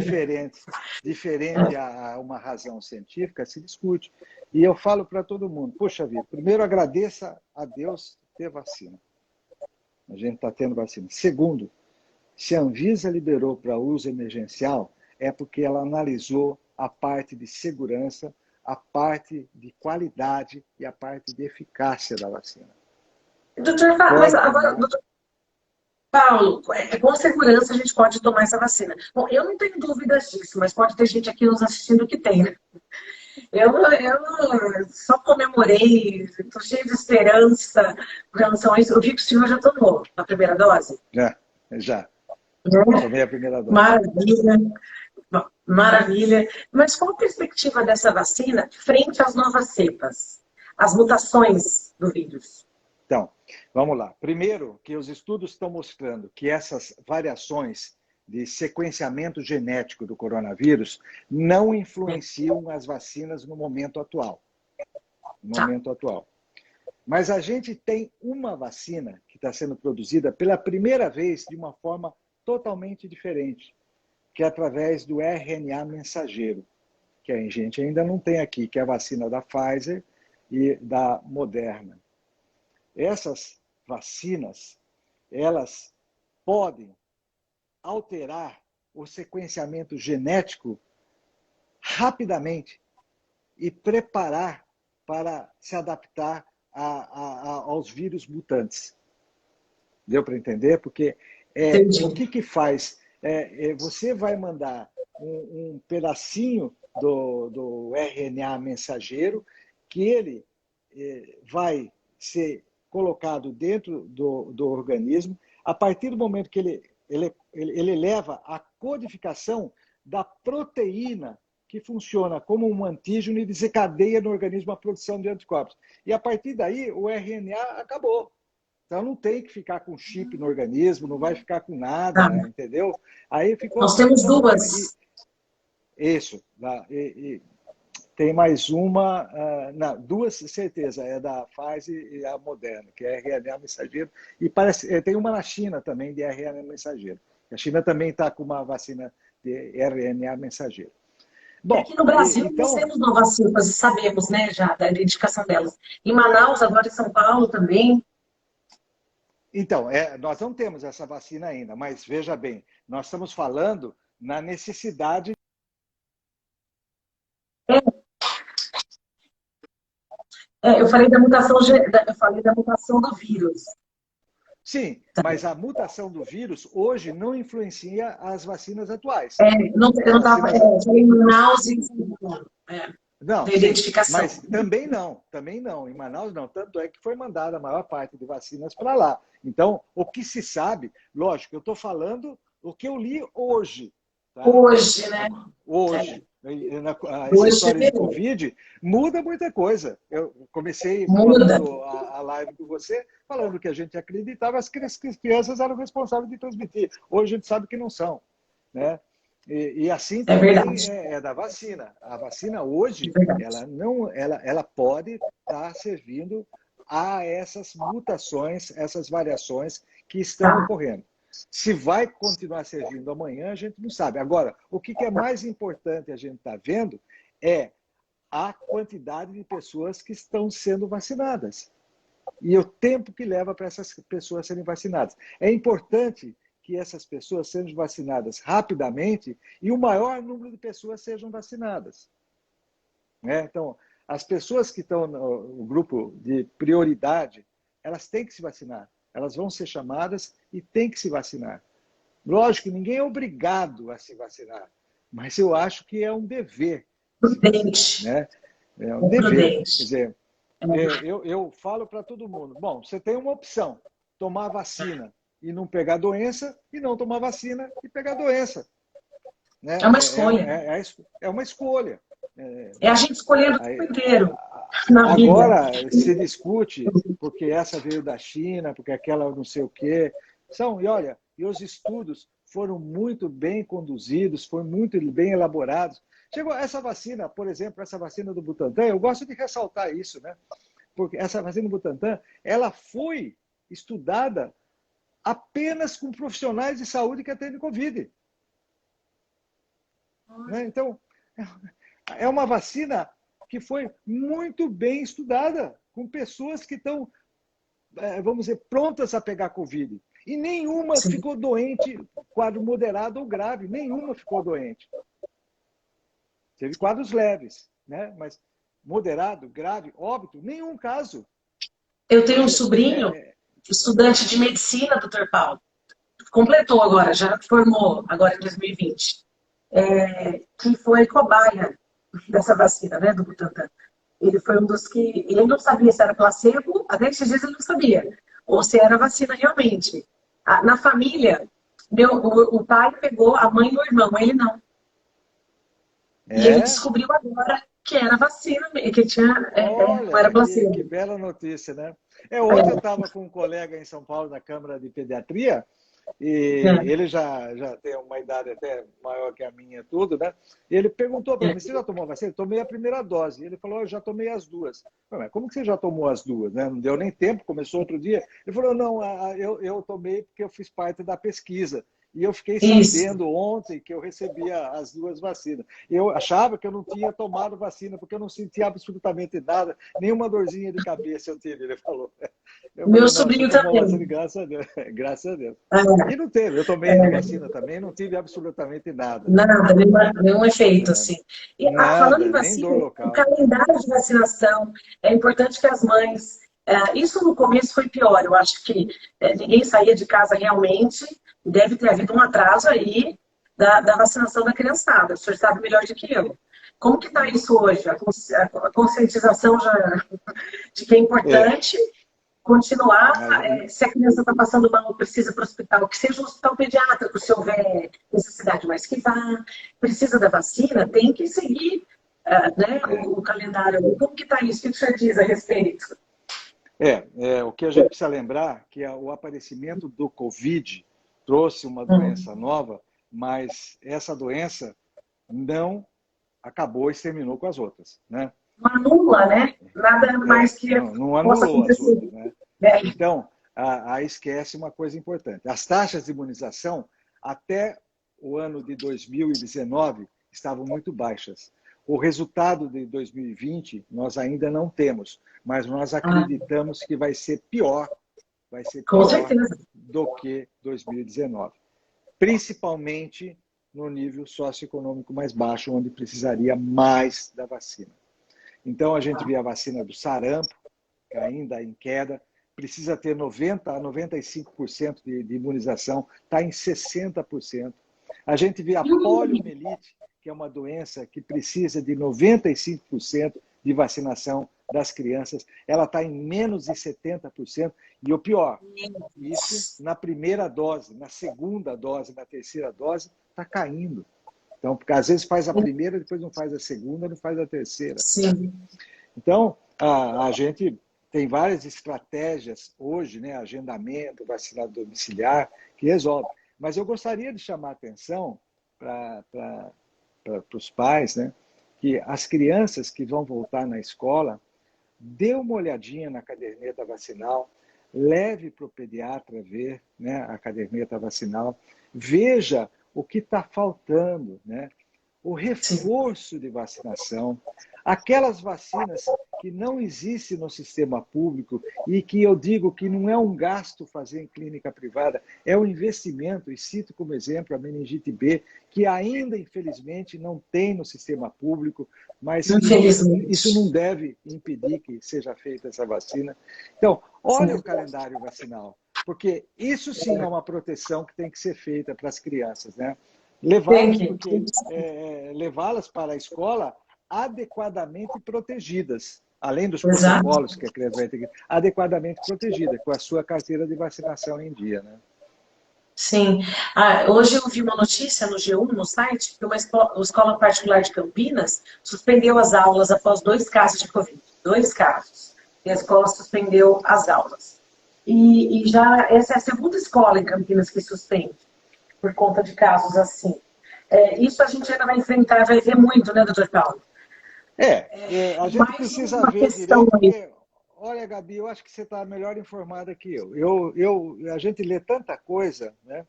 diferente a uma razão científica, se discute. E eu falo para todo mundo, poxa vida, primeiro agradeça a Deus ter vacina. A gente está tendo vacina. Segundo, se a Anvisa liberou para uso emergencial, é porque ela analisou a parte de segurança, a parte de qualidade e a parte de eficácia da vacina. Doutor, mas agora, doutor Paulo, com segurança a gente pode tomar essa vacina. Bom, eu não tenho dúvidas disso, mas pode ter gente aqui nos assistindo que tem, né? Eu só comemorei, estou cheio de esperança com relação a isso. Eu vi que o senhor já tomou a primeira dose. Já. Né? Tomei a primeira dose. Maravilha, maravilha. Mas qual a perspectiva dessa vacina frente às novas cepas, às mutações do vírus? Então, vamos lá. Primeiro, que os estudos estão mostrando que essas variações de sequenciamento genético do coronavírus não influenciam as vacinas no momento atual. Mas a gente tem uma vacina que está sendo produzida pela primeira vez de uma forma totalmente diferente, que é através do RNA mensageiro, que a gente ainda não tem aqui, que é a vacina da Pfizer e da Moderna. Essas vacinas, elas podem alterar o sequenciamento genético rapidamente e preparar para se adaptar aos vírus mutantes. Deu para entender? Porque o que faz? Você vai mandar um pedacinho do RNA mensageiro que ele vai ser colocado dentro do organismo. A partir do momento que ele leva a codificação da proteína que funciona como um antígeno e desencadeia no organismo a produção de anticorpos. E a partir daí, o RNA acabou. Então não tem que ficar com chip no organismo, não vai ficar com nada, entendeu? Aí ficou. Nós temos duas. Isso. Tem mais uma, duas, certeza, é da Pfizer e a Moderna, que é RNA mensageiro. E tem uma na China também, de RNA mensageiro. A China também está com uma vacina de RNA mensageiro. Bom, aqui no Brasil então, nós temos novas cepas, sabemos, né, já, da identificação delas. Em Manaus, agora em São Paulo também. Então, nós não temos essa vacina ainda, mas veja bem, nós estamos falando na necessidade. Eu falei da mutação do vírus. Sim, mas a mutação do vírus hoje não influencia as vacinas atuais. Eu estava em Manaus e não, da identificação. Mas também não. Em Manaus não. Tanto é que foi mandada a maior parte de vacinas para lá. Então, o que se sabe, lógico, eu estou falando o que eu li hoje. Tá? Hoje, né? Hoje. Essa história de Covid muda muita coisa. Eu comecei falando a live com você, falando que a gente acreditava que as crianças eram responsáveis de transmitir. Hoje a gente sabe que não são. Né? E assim também é da vacina. A vacina hoje, ela pode estar servindo a essas mutações, essas variações que estão ocorrendo. Se vai continuar servindo amanhã, a gente não sabe. Agora, o que é mais importante a gente está vendo é a quantidade de pessoas que estão sendo vacinadas. E o tempo que leva para essas pessoas serem vacinadas. É importante que essas pessoas sejam vacinadas rapidamente e o maior número de pessoas sejam vacinadas. Então, as pessoas que estão no grupo de prioridade, elas têm que se vacinar. Elas vão ser chamadas e têm que se vacinar. Lógico que ninguém é obrigado a se vacinar, mas eu acho que é um dever. Prudente. Né? É um dever. Quer dizer, eu falo para todo mundo, bom, você tem uma opção, tomar vacina e não pegar doença, e não tomar vacina e pegar doença. Né? É uma escolha. É uma escolha. É a gente escolhendo o tempo inteiro. Agora se discute porque essa veio da China, porque aquela não sei o quê. E os estudos foram muito bem conduzidos, foram muito bem elaborados. Chegou essa vacina, por exemplo, essa vacina do Butantan, eu gosto de ressaltar isso, né? Porque essa vacina do Butantan, ela foi estudada apenas com profissionais de saúde que atendem Covid. Né? Então, é uma vacina que foi muito bem estudada, com pessoas que estão, vamos dizer, prontas a pegar Covid. E nenhuma Sim. ficou doente, quadro moderado ou grave, nenhuma ficou doente. Teve quadros leves, né? Mas moderado, grave, óbito, nenhum caso. Eu tenho um sobrinho, estudante de medicina, doutor Paulo, completou agora, já formou agora em 2020, que foi cobaia dessa vacina, né, do Butantan. Ele foi um dos que... Ele não sabia se era placebo, até esses dias ele não sabia, ou se era vacina realmente. Na família, o pai pegou, a mãe e o irmão, ele não. E ele descobriu agora que era vacina, que tinha, não era placebo. Que bela notícia, né? Ontem eu estava com um colega em São Paulo, na Câmara de Pediatria, e ele já tem uma idade até maior que a minha, tudo, né? E ele perguntou para mim, você já tomou vacina? Eu tomei a primeira dose. E ele falou, eu já tomei as duas. Mas como que você já tomou as duas? Né? Não deu nem tempo, começou outro dia. Ele falou, não, eu tomei porque eu fiz parte da pesquisa. E eu fiquei sabendo ontem que eu recebia as duas vacinas. Eu achava que eu não tinha tomado vacina, porque eu não sentia absolutamente nada, nenhuma dorzinha de cabeça eu tive, ele falou. Meu sobrinho também. Vacina, graças a Deus. Graças a Deus. E não teve, eu tomei vacina também, não tive absolutamente nada. Nada, nenhum efeito, assim. E, nada, falando em vacina, o calendário de vacinação, é importante que as mães... isso no começo foi pior, eu acho que ninguém saía de casa realmente, deve ter havido um atraso aí da vacinação da criançada. O senhor sabe melhor do que eu. Como que está isso hoje? A conscientização de que é importante continuar, se a criança está passando mal, precisa ir para o hospital, que seja um hospital pediátrico, se houver necessidade, mas que vá, precisa da vacina, tem que seguir o calendário. Como que está isso? O que o senhor diz a respeito? O que a gente precisa lembrar é que o aparecimento do Covid trouxe uma doença nova, mas essa doença não acabou e exterminou com as outras, né? Não anula, né? Nada mais que não anulou as outras, né? Então, aí esquece uma coisa importante. As taxas de imunização, até o ano de 2019, estavam muito baixas. O resultado de 2020, nós ainda não temos, mas nós acreditamos que vai ser pior. Vai ser pior do que 2019. Principalmente no nível socioeconômico mais baixo, onde precisaria mais da vacina. Então, a gente vê a vacina do sarampo, que ainda em queda, precisa ter 90% a 95% de imunização, está em 60%. A gente vê a poliomielite, que é uma doença que precisa de 95% de vacinação das crianças, ela está em menos de 70%. E o pior, isso na primeira dose, na segunda dose, na terceira dose, está caindo. Então, porque às vezes faz a primeira, depois não faz a segunda, não faz a terceira. Sim. Então, a gente tem várias estratégias hoje, né? Agendamento, vacina domiciliar, que resolve. Mas eu gostaria de chamar a atenção para os pais, né? Que as crianças que vão voltar na escola, dê uma olhadinha na caderneta vacinal, leve para o pediatra ver, né, a caderneta vacinal, veja o que está faltando, né? O reforço de vacinação, aquelas vacinas que não existem no sistema público e que eu digo que não é um gasto fazer em clínica privada, é um investimento, e cito como exemplo a meningite B, que ainda, infelizmente, não tem no sistema público, mas isso não deve impedir que seja feita essa vacina. Então, olha o calendário vacinal, porque isso sim é uma proteção que tem que ser feita para as crianças, né? Levá-las para a escola adequadamente protegidas, além dos protocolos que a criança vai ter que adequadamente protegida, com a sua carteira de vacinação em dia, né? Sim. Hoje eu vi uma notícia no G1, no site, que uma escola particular de Campinas suspendeu as aulas após 2 casos de Covid. 2 casos. E a escola suspendeu as aulas. E já essa é a segunda escola em Campinas que suspende, por conta de casos assim. Isso a gente ainda vai enfrentar, vai ver muito, né, doutor Paulo? A gente precisa ver direito, porque, olha, Gabi, eu acho que você está melhor informada que eu. A gente lê tanta coisa, né?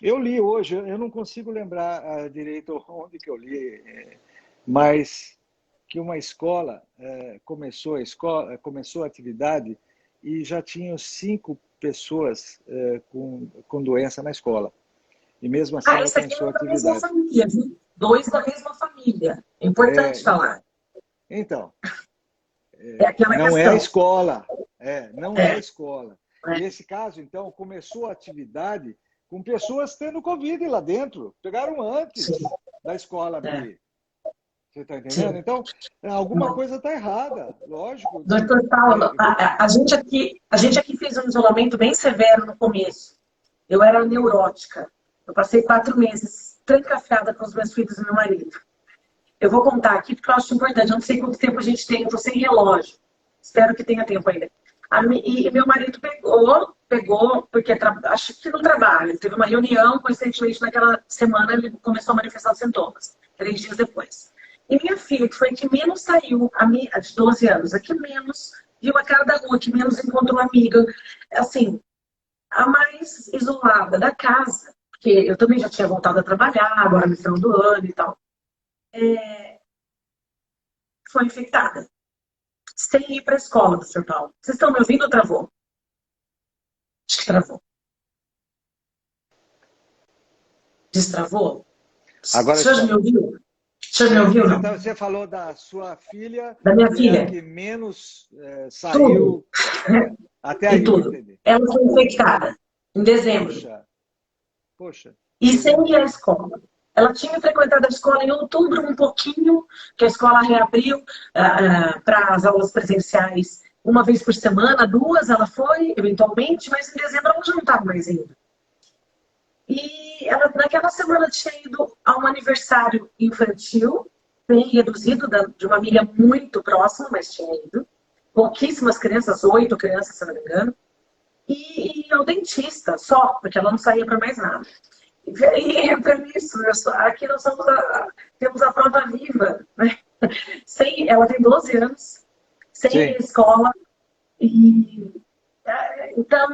Eu li hoje, eu não consigo lembrar direito onde que eu li, mas que uma escola, começou a atividade e já tinham 5 pessoas com doença na escola. E mesmo assim ela Isso aqui começou a é da mesma atividade. família, viu? 2 da mesma família. É importante falar. Então, É aquela não é questão. a escola. Não é a escola. É. E esse caso, então, começou a atividade com pessoas tendo Covid lá dentro. Pegaram antes da escola abrir. Você está entendendo? Sim. Então, alguma coisa está errada, lógico. Doutor Paulo, a gente aqui fez um isolamento bem severo no começo. Eu era neurótica. Eu passei 4 meses trancafiada com os meus filhos e meu marido. Eu vou contar aqui porque eu acho importante. Eu não sei quanto tempo a gente tem, eu estou sem relógio. Espero que tenha tempo ainda. E meu marido pegou, porque acho que no trabalho. Teve uma reunião, coincidentemente naquela semana ele começou a manifestar os sintomas. 3 dias depois. E minha filha, que foi a que menos saiu, a de 12 anos, a que menos viu a cara da rua, que menos encontrou amiga, assim, a mais isolada da casa, porque eu também já tinha voltado a trabalhar, agora no final do ano e tal, foi infectada. Sem ir para a escola, doutor Paulo. Vocês estão me ouvindo ou travou? Acho que travou. Destravou? Agora O senhor me ouviu? O senhor me ouviu, não? Você falou da sua filha, Da minha que filha. é a que menos saiu. Até aí, tudo. entendi. Ela foi infectada em dezembro. Poxa. E sem ir à escola. Ela tinha frequentado a escola em outubro um pouquinho, que a escola reabriu para as aulas presenciais 1 vez por semana, 2 ela foi, eventualmente, mas em dezembro ela já não estava mais indo. E ela, naquela semana, tinha ido a um aniversário infantil, bem reduzido, de uma família muito próxima, mas tinha ido. Pouquíssimas crianças, 8 crianças, se não me engano. E ao dentista, só, porque ela não saía para mais nada. E entra nisso, aqui nós temos a prova viva. Né? Ela tem 12 anos, sem escola. Então,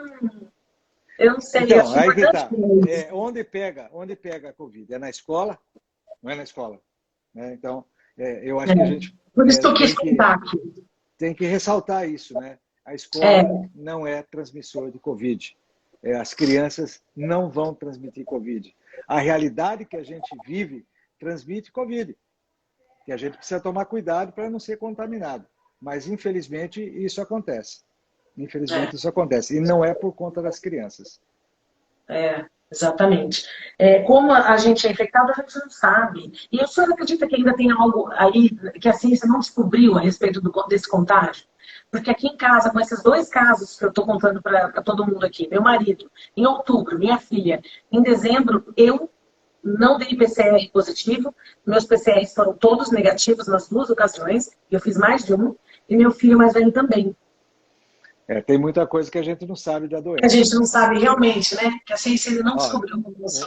eu não sei. Então, aí que tá. Onde pega a Covid? É na escola? Não é na escola. Né? Então, eu acho que a gente por isso que eu quis contar aqui. Tem que ressaltar isso, né? A escola não é transmissor de Covid. As crianças não vão transmitir Covid. A realidade que a gente vive transmite Covid. E a gente precisa tomar cuidado para não ser contaminado. Mas, infelizmente, isso acontece. Infelizmente, isso acontece. E não é por conta das crianças. Exatamente. Como a gente é infectado, a gente não sabe. E o senhor acredita que ainda tem algo aí que a ciência não descobriu a respeito desse contágio? Porque aqui em casa, com esses 2 casos que eu estou contando para todo mundo aqui, meu marido, em outubro, minha filha, em dezembro, eu não dei PCR positivo, meus PCRs foram todos negativos nas 2 ocasiões, eu fiz mais de um, e meu filho mais velho também. Tem muita coisa que a gente não sabe da doença. A gente não sabe realmente, né? Que a ciência ainda não descobriu.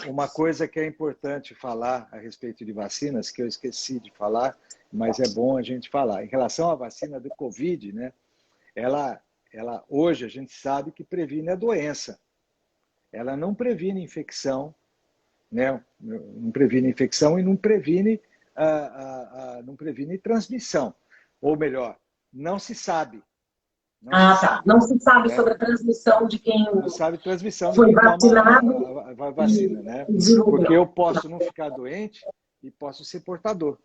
Uma coisa que é importante falar a respeito de vacinas, que eu esqueci de falar, mas é bom a gente falar. Em relação à vacina do Covid, né? Ela hoje a gente sabe que previne a doença. Ela não previne infecção, né? Não previne infecção e não previne transmissão. Ou melhor, não se sabe. Não se sabe sobre a transmissão de quem não sabe transmissão foi de quem vacinado toma a vacina, né? Porque eu posso não ficar doente e posso ser portador.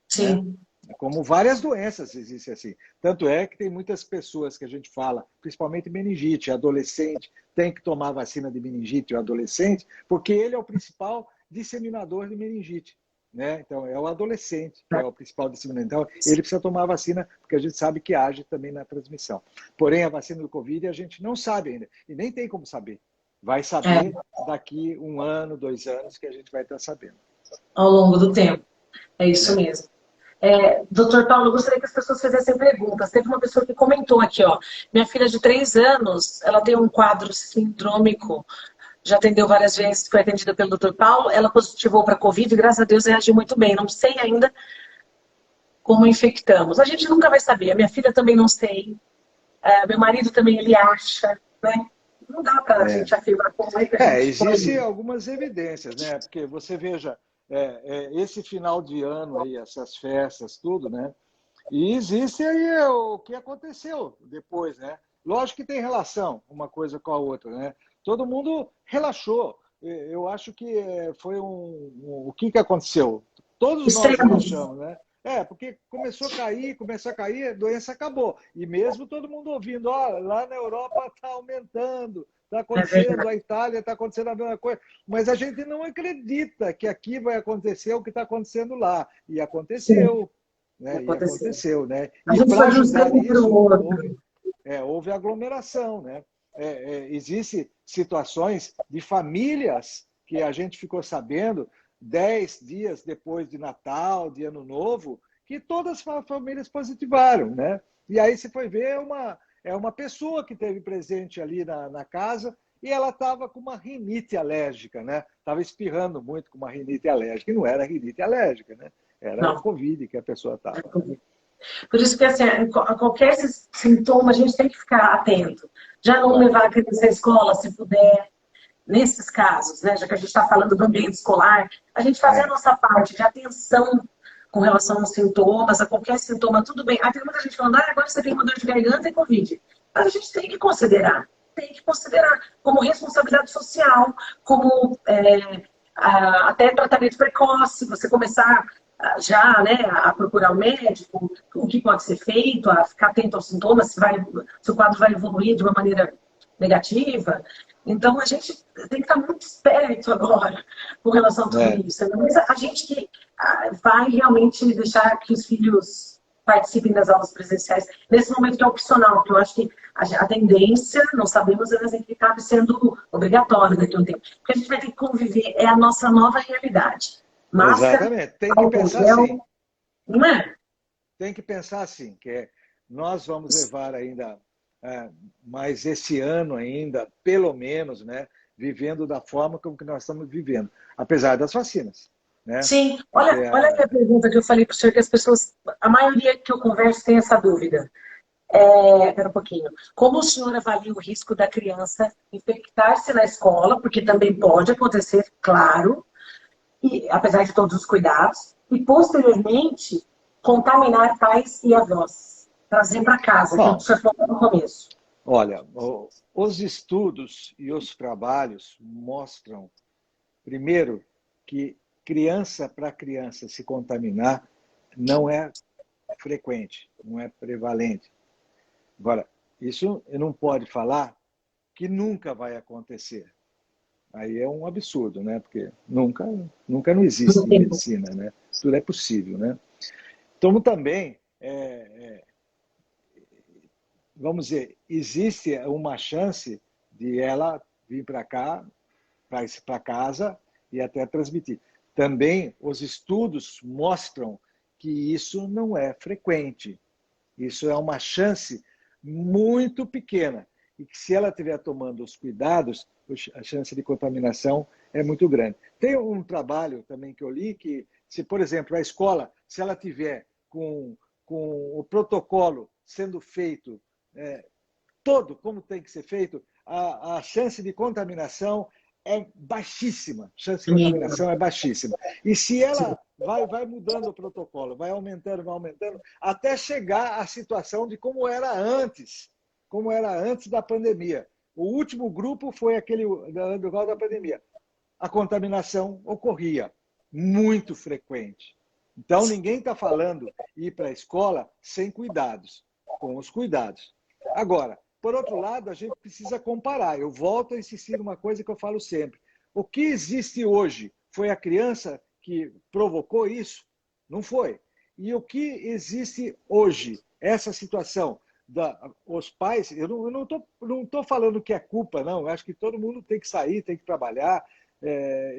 Sim. Né? Como várias doenças existem assim. Tanto é que tem muitas pessoas que a gente fala, principalmente meningite, adolescente, tem que tomar vacina de meningite, o adolescente, porque ele é o principal disseminador de meningite. Né? Então, é o adolescente que é o principal disseminador. Então, ele precisa tomar a vacina, porque a gente sabe que age também na transmissão. Porém, a vacina do Covid a gente não sabe ainda, e nem tem como saber. Vai saber daqui 1 ano, 2 anos, que a gente vai estar sabendo. Ao longo do tempo. É isso mesmo. Doutor Paulo, eu gostaria que as pessoas fizessem perguntas. Teve uma pessoa que comentou aqui, ó. Minha filha de 3 anos, ela tem um quadro sindrômico. Já atendeu várias vezes, foi atendida pelo Dr. Paulo. Ela positivou para a Covid e, graças a Deus, reagiu muito bem. Não sei ainda como infectamos. A gente nunca vai saber. A minha filha também não sei. Meu marido também, ele acha, né? Não dá para a É. gente afirmar como é que a gente Existem pode. algumas evidências, né? Porque você veja, esse final de ano aí, essas festas, tudo, né? E existe aí o que aconteceu depois, né? Lógico que tem relação uma coisa com a outra, né? Todo mundo relaxou. Eu acho que foi o que aconteceu? Todos nós Extremos. relaxamos, né? Porque começou a cair, a doença acabou. E mesmo todo mundo ouvindo, ó, lá na Europa está aumentando, está É acontecendo, verdade. a Itália está acontecendo a mesma coisa. Mas a gente não acredita que aqui vai acontecer o que está acontecendo lá. E Sim, aconteceu, né? E aconteceu. aconteceu, né? A E gente para foi de um ajudar extremo para o nisso, outro. houve aglomeração, né? Existem situações de famílias que a gente ficou sabendo 10 dias depois de Natal, de Ano Novo, que todas as famílias positivaram, né? E aí você foi ver uma pessoa que teve presente ali na casa e ela estava com uma rinite alérgica, né? Estava espirrando muito com uma rinite alérgica, e não era rinite alérgica, né? Era Não. Covid que a pessoa estava, né? Por isso que, assim, a qualquer sintoma, a gente tem que ficar atento. Já não Claro. levar a criança à escola, se puder, nesses casos, né? Já que a gente está falando do ambiente escolar, a gente fazer a É, nossa parte de atenção com relação aos sintomas, a qualquer sintoma, tudo bem. Tem muita gente falando, agora você tem uma dor de garganta e Covid. Mas a gente tem que considerar como responsabilidade social, como até tratamento precoce, você começar já, né, a procurar o médico, o que pode ser feito, a ficar atento aos sintomas, se o quadro vai evoluir de uma maneira negativa. Então, a gente tem que estar muito esperto agora com relação a tudo é, isso. Mas a gente que vai realmente deixar que os filhos participem das aulas presenciais nesse momento que é opcional, que eu acho que a tendência, não sabemos, mas é que acabe sendo obrigatório daqui a um tempo. Porque a gente vai ter que conviver, é a nossa nova realidade. Máscara, exatamente. Tem que álcool pensar assim. gel, não é? Tem que pensar assim, nós vamos levar ainda mais esse ano ainda, pelo menos, né, vivendo da forma como que nós estamos vivendo, apesar das vacinas, né? Sim, Porque olha a minha pergunta que eu falei para o senhor, que as pessoas, a maioria que eu converso tem essa dúvida. Espera um pouquinho. Como o senhor avalia o risco da criança infectar-se na escola, porque também pode acontecer, claro, e, apesar de todos os cuidados, e posteriormente contaminar pais e avós, trazer para casa, aquilo que o bom, senhor falou no começo. olha, os estudos e os trabalhos mostram, primeiro, que criança para criança se contaminar não é frequente, não é prevalente. Agora, isso não pode falar que nunca vai acontecer. Aí é um absurdo, né? Porque nunca não existe em medicina, né? Tudo é possível, né? Então também, vamos dizer, existe uma chance de ela vir para cá, para casa e até transmitir. Também os estudos mostram que isso não é frequente. Isso é uma chance muito pequena. E que se ela estiver tomando os cuidados, a chance de contaminação é muito grande. Tem um trabalho também que eu li que, se, por exemplo, a escola, se ela tiver com o protocolo sendo feito todo como tem que ser feito, a chance de contaminação é baixíssima. A chance de contaminação é baixíssima. E se ela vai mudando o protocolo, vai aumentando, até chegar à situação de como era antes da pandemia. O último grupo foi aquele do da pandemia. A contaminação ocorria muito frequente. Então, ninguém está falando ir para a escola sem cuidados, com os cuidados. Agora, por outro lado, a gente precisa comparar. Eu volto a insistir numa coisa que eu falo sempre. O que existe hoje foi a criança que provocou isso? Não foi. E o que existe hoje? Essa situação. Os pais, eu não tô falando que é culpa, não. Eu acho que todo mundo tem que sair, tem que trabalhar.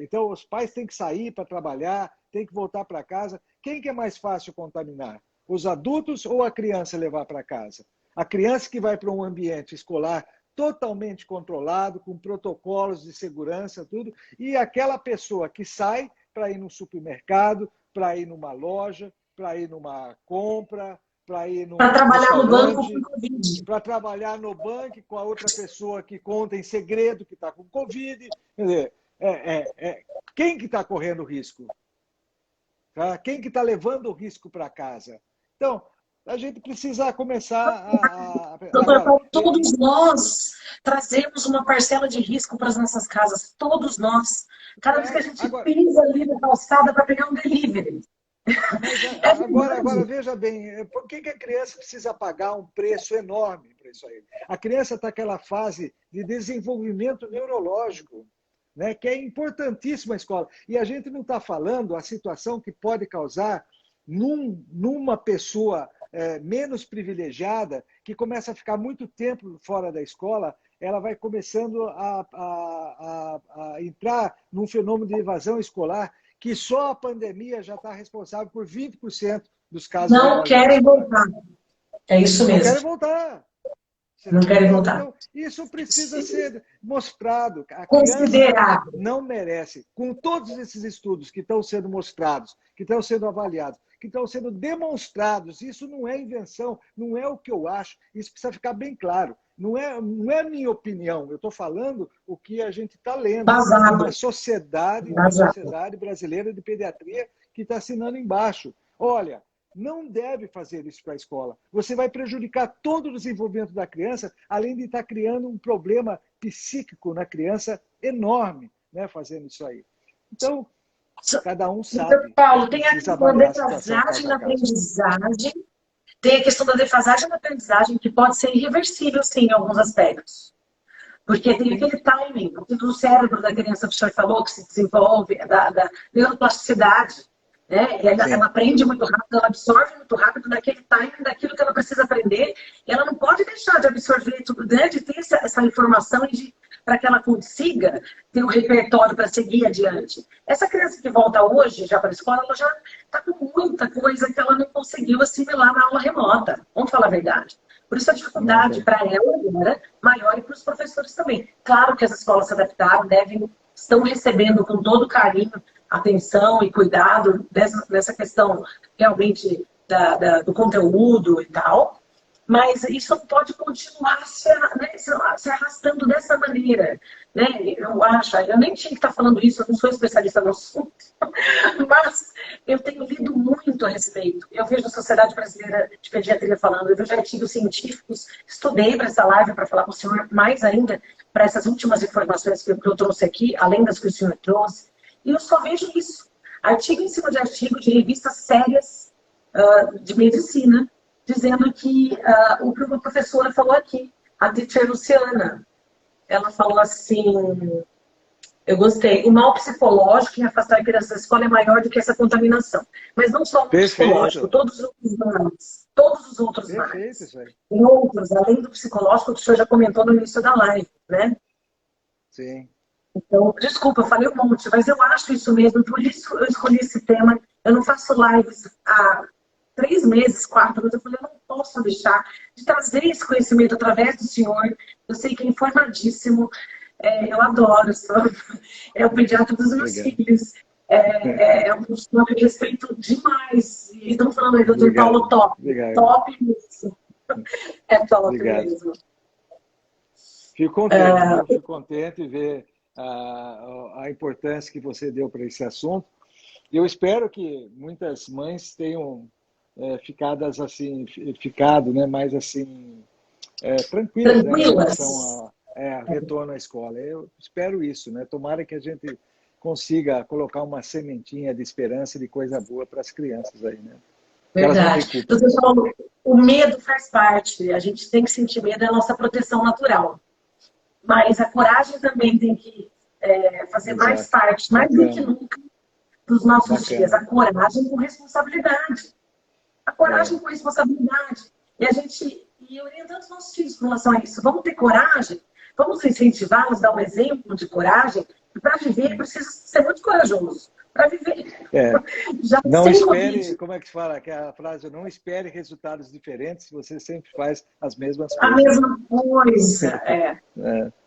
Então, os pais têm que sair para trabalhar, têm que voltar para casa. Quem que é mais fácil contaminar? Os adultos ou a criança levar para casa? A criança que vai para um ambiente escolar totalmente controlado, com protocolos de segurança, tudo, e aquela pessoa que sai para ir no supermercado, para ir numa loja, para ir numa compra, para ir no Para trabalhar no banco restaurante, com Covid. para trabalhar no banco com a outra pessoa que conta em segredo que está com Covid. Quer dizer, quem que está correndo risco? Tá? Quem que está levando o risco para casa? Então, a gente precisa começar Doutor agora, Paulo, todos nós trazemos uma parcela de risco para as nossas casas. Todos nós. Cada vez que a gente pisa ali na calçada para pegar um delivery. Agora, veja bem, por que a criança precisa pagar um preço enorme para isso aí? A criança está naquela fase de desenvolvimento neurológico, né, que é importantíssima a escola. E a gente não está falando a situação que pode causar numa pessoa menos privilegiada, que começa a ficar muito tempo fora da escola, ela vai começando a entrar num fenômeno de evasão escolar, que só a pandemia já está responsável por 20% dos casos. Não querem voltar. É isso mesmo. Não querem voltar. Não querem voltar. Então, isso precisa ser mostrado. A Considerado. Não merece. Com todos esses estudos que estão sendo mostrados, que estão sendo avaliados, que estão sendo demonstrados, isso não é invenção, não é o que eu acho, isso precisa ficar bem claro. Não é a minha opinião, eu estou falando o que a gente está lendo. Basado. Uma sociedade brasileira de pediatria que está assinando embaixo. Olha, não deve fazer isso para a escola. Você vai prejudicar todo o desenvolvimento da criança, além de estar criando um problema psíquico na criança enorme, né, fazendo isso aí. Então, cada um sabe. Então, Paulo, tem a questão da defasagem na aprendizagem. Tem a questão da defasagem na aprendizagem, que pode ser irreversível, sim, em alguns aspectos. Porque tem aquele timing, do cérebro da criança que o senhor falou, que se desenvolve, da neuroplasticidade. Né? Ela aprende muito rápido, ela absorve muito rápido naquele timing daquilo que ela precisa aprender. E ela não pode deixar de absorver tudo, né? De ter essa informação para que ela consiga ter um repertório para seguir adiante. Essa criança que volta hoje já para a escola, ela já está com muita coisa que ela não conseguiu assimilar na aula remota. Vamos falar a verdade. Por isso a dificuldade para ela era maior e para os professores também. Claro que as escolas se adaptaram, estão recebendo com todo carinho, atenção e cuidado nessa questão realmente do conteúdo e tal, mas isso não pode continuar se arrastando dessa maneira. Né? Eu nem tinha que estar falando isso, eu não sou especialista no assunto, mas eu tenho lido muito a respeito. Eu vejo a Sociedade Brasileira de Pediatria falando, eu vejo artigos científicos, estudei para essa live para falar com o senhor mais ainda, para essas últimas informações que eu trouxe aqui, além das que o senhor trouxe. E eu só vejo isso. Artigo em cima de artigo de revistas sérias de medicina, dizendo que o que uma professora falou aqui, a teacher Luciana, ela falou assim, eu gostei, o mal psicológico em afastar crianças da escola é maior do que essa contaminação. Mas não só o psicológico, todos os outros males. Todos os outros males. E outros, além do psicológico, que o senhor já comentou no início da live, né? Sim. Então, desculpa, eu falei um monte, mas eu acho isso mesmo, por isso eu escolhi esse tema. Eu não faço lives há 3 meses, 4 meses, eu falei, eu não posso deixar de trazer esse conhecimento através do senhor. Eu sei que é informadíssimo, eu adoro, é o pediatra dos meus filhos, é um profissional que eu respeito demais. E estamos falando aí do Dr. Paulo top, top mesmo. É top mesmo. Fico contente em ver a importância que você deu para esse assunto. Eu espero que muitas mães tenham ficado né, mais assim tranquilas, né, em relação ao retorno à escola. Eu espero isso, né? Tomara que a gente consiga colocar uma sementinha de esperança, de coisa boa para as crianças aí, né? Verdade. Você falou, o medo faz parte. A gente tem que sentir medo, é a nossa proteção natural. Mas a coragem também tem que fazer mais parte, mais do que nunca, dos nossos dias. A coragem com responsabilidade. A coragem com responsabilidade. E orientando os nossos filhos com relação a isso. Vamos ter coragem, vamos incentivá-los, dar um exemplo de coragem. E para viver, precisa ser muito corajoso. Para viver. Não espere, como é que se fala aquela frase? Não espere resultados diferentes, você sempre faz as mesmas coisas. A mesma coisa, é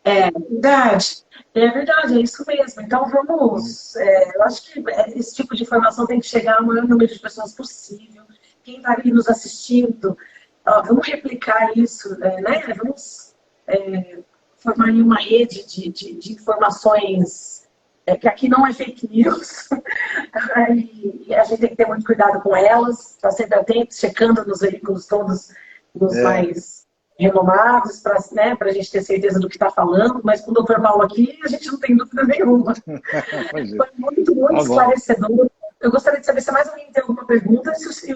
verdade. É verdade, é isso mesmo. Então vamos. Eu acho que esse tipo de informação tem que chegar ao maior número de pessoas possível. quem está ali nos assistindo, ó, vamos replicar isso, né? Vamos formar aí uma rede de informações, que aqui não é fake news, e a gente tem que ter muito cuidado com elas, estar sempre atento, checando nos veículos todos, nos mais renomados, para, né, a gente ter certeza do que está falando, mas com o Dr. Paulo aqui, a gente não tem dúvida nenhuma. Foi muito, muito esclarecedor. Eu gostaria de saber se mais alguém tem alguma pergunta,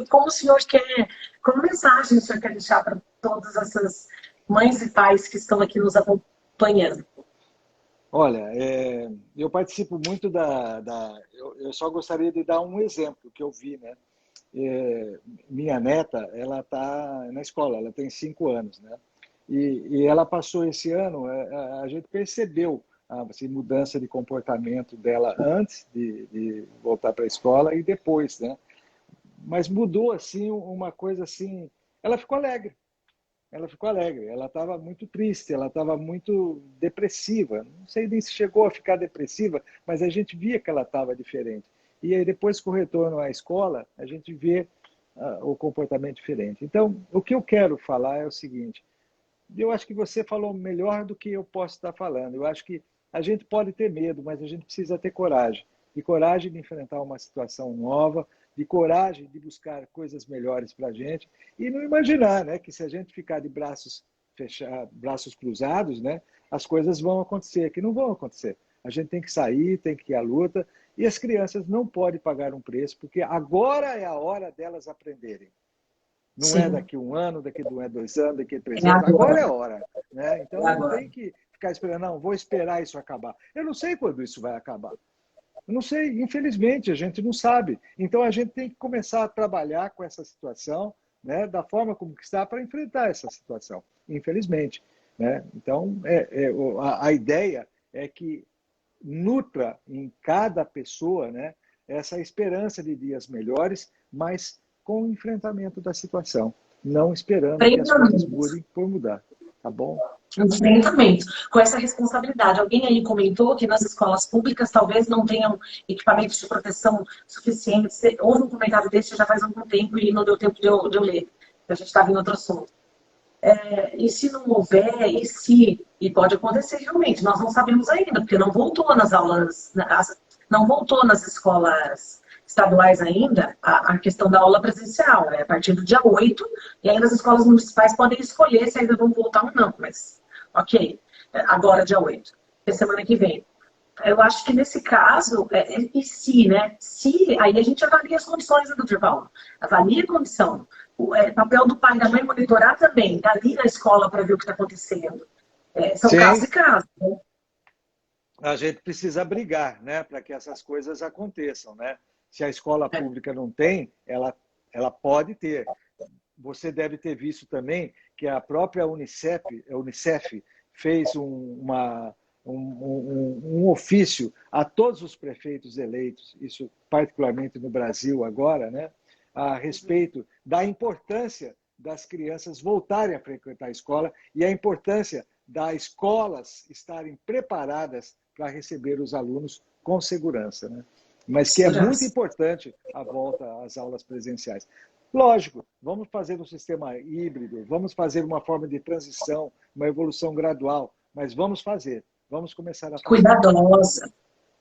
como o senhor quer, como mensagem o senhor quer deixar para todas essas mães e pais que estão aqui nos acompanhando. Olha, eu participo muito eu só gostaria de dar um exemplo que eu vi, né? Minha neta, ela está na escola, ela tem 5 anos, né? E ela passou esse ano, a gente percebeu a assim, mudança de comportamento dela antes de voltar para a escola e depois, né? Mas mudou assim uma coisa assim, ela ficou alegre. Ela ficou alegre, ela estava muito triste, ela estava muito depressiva. Não sei nem se chegou a ficar depressiva, mas a gente via que ela estava diferente. E aí depois com o retorno à escola, a gente vê o comportamento diferente. Então, o que eu quero falar é o seguinte, eu acho que você falou melhor do que eu posso estar falando. Eu acho que a gente pode ter medo, mas a gente precisa ter coragem. E coragem de enfrentar uma situação nova, de coragem de buscar coisas melhores para a gente e não imaginar, né, que se a gente ficar de braços fechados, braços cruzados, né, as coisas vão acontecer, que não vão acontecer. A gente tem que sair, tem que ir à luta e as crianças não podem pagar um preço, porque agora é a hora delas aprenderem. Não Sim. É daqui 1 ano, daqui 2 anos, daqui 3 anos. Agora é a hora. Né? Então não tem que ficar esperando, não, vou esperar isso acabar. Eu não sei quando isso vai acabar. Eu não sei, infelizmente, a gente não sabe. Então a gente tem que começar a trabalhar com essa situação, né, da forma como que está para enfrentar essa situação, infelizmente. Né? Então a ideia é que nutra em cada pessoa, né, essa esperança de dias melhores, mas com o enfrentamento da situação, não esperando que as coisas mudem por mudar. Tá bom? Enfrentamento, com essa responsabilidade. Alguém aí comentou que nas escolas públicas talvez não tenham equipamentos de proteção suficientes. Houve um comentário desse já faz algum tempo e não deu tempo de eu ler, a gente estava em outro assunto. E se não houver, e pode acontecer realmente, nós não sabemos ainda, porque não voltou nas aulas, não voltou nas escolas estaduais ainda a questão da aula presencial, né? A partir do dia 8, e ainda as escolas municipais podem escolher se ainda vão voltar ou não, mas ok, agora dia 8, é semana que vem. Eu acho que nesse caso, né? Se, aí a gente avalia as condições, né, doutor Paulo? Avalia a condição. O papel do pai e da mãe monitorar também, tá ali na escola para ver o que está acontecendo. São casos e casos, né? A gente precisa brigar, né, para que essas coisas aconteçam, né? Se a escola pública não tem, ela pode ter. Você deve ter visto também que a própria Unicef fez um ofício a todos os prefeitos eleitos, isso particularmente no Brasil agora, né, a respeito da importância das crianças voltarem a frequentar a escola e a importância das escolas estarem preparadas para receber os alunos com segurança, né? Mas que é muito importante a volta às aulas presenciais. Lógico, vamos fazer um sistema híbrido, vamos fazer uma forma de transição, uma evolução gradual, mas vamos começar a fazer.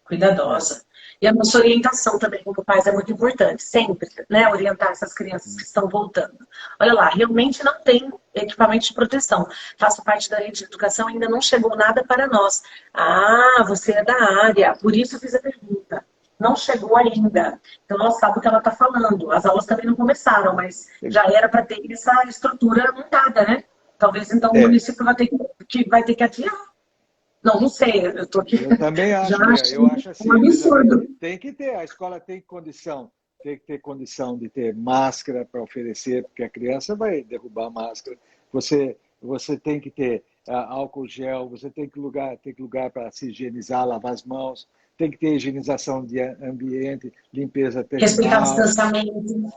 Cuidadosa. E a nossa orientação também como pais é muito importante, sempre, né, orientar essas crianças que estão voltando. Olha lá, realmente não tem equipamento de proteção. Faço parte da rede de educação, ainda não chegou nada para nós. Ah, você é da área, por isso eu fiz a pergunta. Não chegou ainda. Então ela sabe o que ela está falando. As aulas também não começaram, mas já era para ter essa estrutura montada, né? Talvez então o município vai ter que adiar. Não sei, eu estou aqui. Eu também acho, eu acho assim, um absurdo. Tem que ter, a escola tem que ter condição de ter máscara para oferecer, porque a criança vai derrubar a máscara. Você tem que ter álcool gel, você tem que lugar para se higienizar, lavar as mãos, tem que ter higienização de ambiente, limpeza terminal. Respeitar o distanciamento.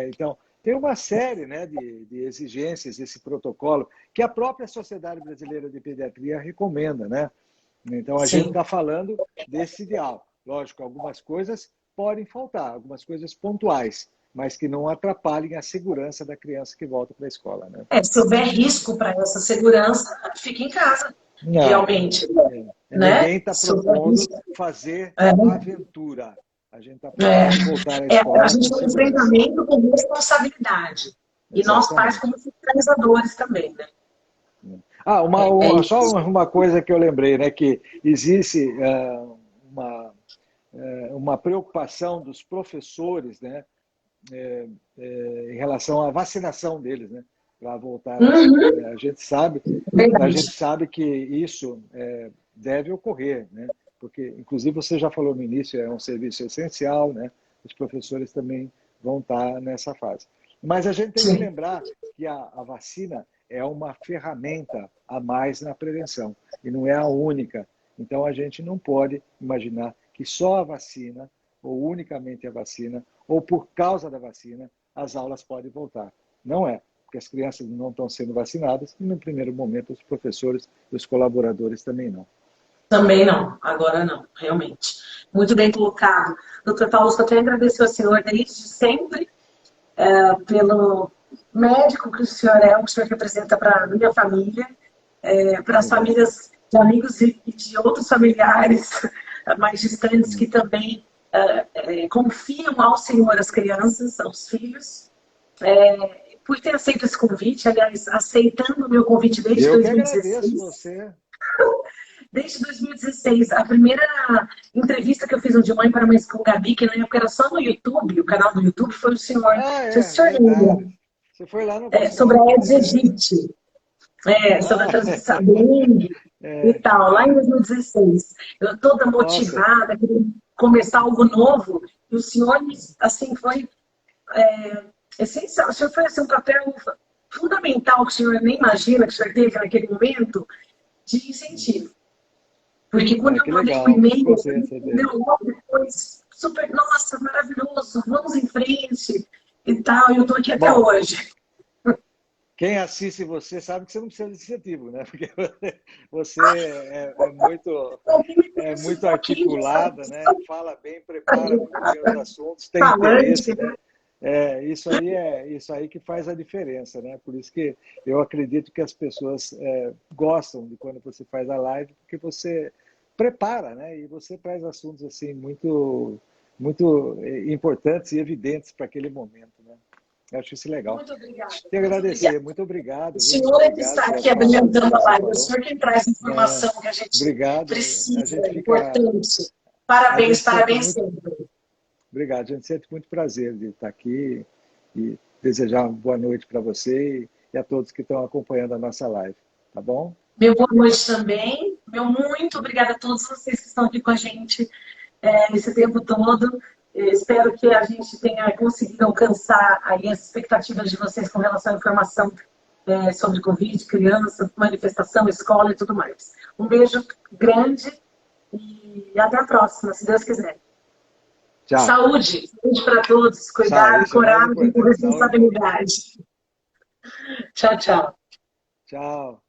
Então, tem uma série, né, de exigências desse protocolo que a própria Sociedade Brasileira de Pediatria recomenda, né? Então, a gente está falando desse ideal. Lógico, algumas coisas podem faltar, algumas coisas pontuais, mas que não atrapalhem a segurança da criança que volta para a escola, né? Se houver risco para essa segurança, fique em casa, Não, realmente. Né? ninguém está propondo fazer aventura. A gente está É, propondo voltar à escola a gente com tem um segurança. enfrentamento com responsabilidade. E nós pais como fiscalizadores também, né? Só uma coisa que eu lembrei, né? Que existe uma preocupação dos professores, né? Em relação à vacinação deles, né? Para voltar à escola. A gente sabe que isso deve ocorrer, né? Porque, inclusive, você já falou no início, é um serviço essencial, né? Os professores também vão estar nessa fase. Mas a gente tem que lembrar que a vacina é uma ferramenta a mais na prevenção, e não é a única. Então, a gente não pode imaginar que só a vacina, ou unicamente a vacina, ou por causa da vacina, as aulas podem voltar. Não é, porque as crianças não estão sendo vacinadas, e no primeiro momento os professores e os colaboradores também não. Também não, agora não, realmente. Muito bem colocado. Doutor Paulo, eu até agradecer ao senhor desde sempre pelo médico que o senhor é, o que o senhor representa para a minha família, para as famílias de amigos e de outros familiares mais distantes que também confiam ao senhor as crianças, aos filhos, por ter aceito esse convite, aliás, aceitando o meu convite desde 2016. Eu que agradeço você. Desde 2016, a primeira entrevista que eu fiz de Mãe para Mães com o Gabi, que na época era só no YouTube, o canal do YouTube, foi o senhor. Você foi lá no sobre a Aedes aegypti. Sobre a transmissão dengue e tal, lá em 2016. Eu toda motivada, querendo começar algo novo, e o senhor, assim, foi essencial. O senhor foi assim, um papel fundamental que o senhor nem imagina que o senhor teve naquele momento de incentivo. Porque quando eu mandei o e-mail, meu nome foi super, nossa, maravilhoso, vamos em frente e tal, e eu estou aqui até hoje. Quem assiste você sabe que você não precisa de incentivo, né? Porque você é muito articulada, né? Fala bem, prepara muito bem os assuntos, tem interesse, né? Isso aí que faz a diferença, né? Por isso que eu acredito que as pessoas gostam de quando você faz a live, porque você prepara, né? E você traz assuntos assim muito importantes e evidentes para aquele momento, né? Eu acho isso legal. Muito obrigada. Te agradecer, muito obrigado. O senhor está aqui abrilhantando a live, o senhor quem traz informação que a gente precisa, é importante. Parabéns sempre. Obrigado, a gente sente muito prazer de estar aqui e desejar uma boa noite para você e a todos que estão acompanhando a nossa live, tá bom? Meu boa noite também, meu muito obrigada a todos vocês que estão aqui com a gente esse tempo todo. Espero que a gente tenha conseguido alcançar aí as expectativas de vocês com relação à informação sobre Covid, criança, manifestação, escola e tudo mais. Um beijo grande e até a próxima, se Deus quiser. Tchau. Saúde para todos, cuidado, coragem e responsabilidade. Tchau, tchau. Tchau.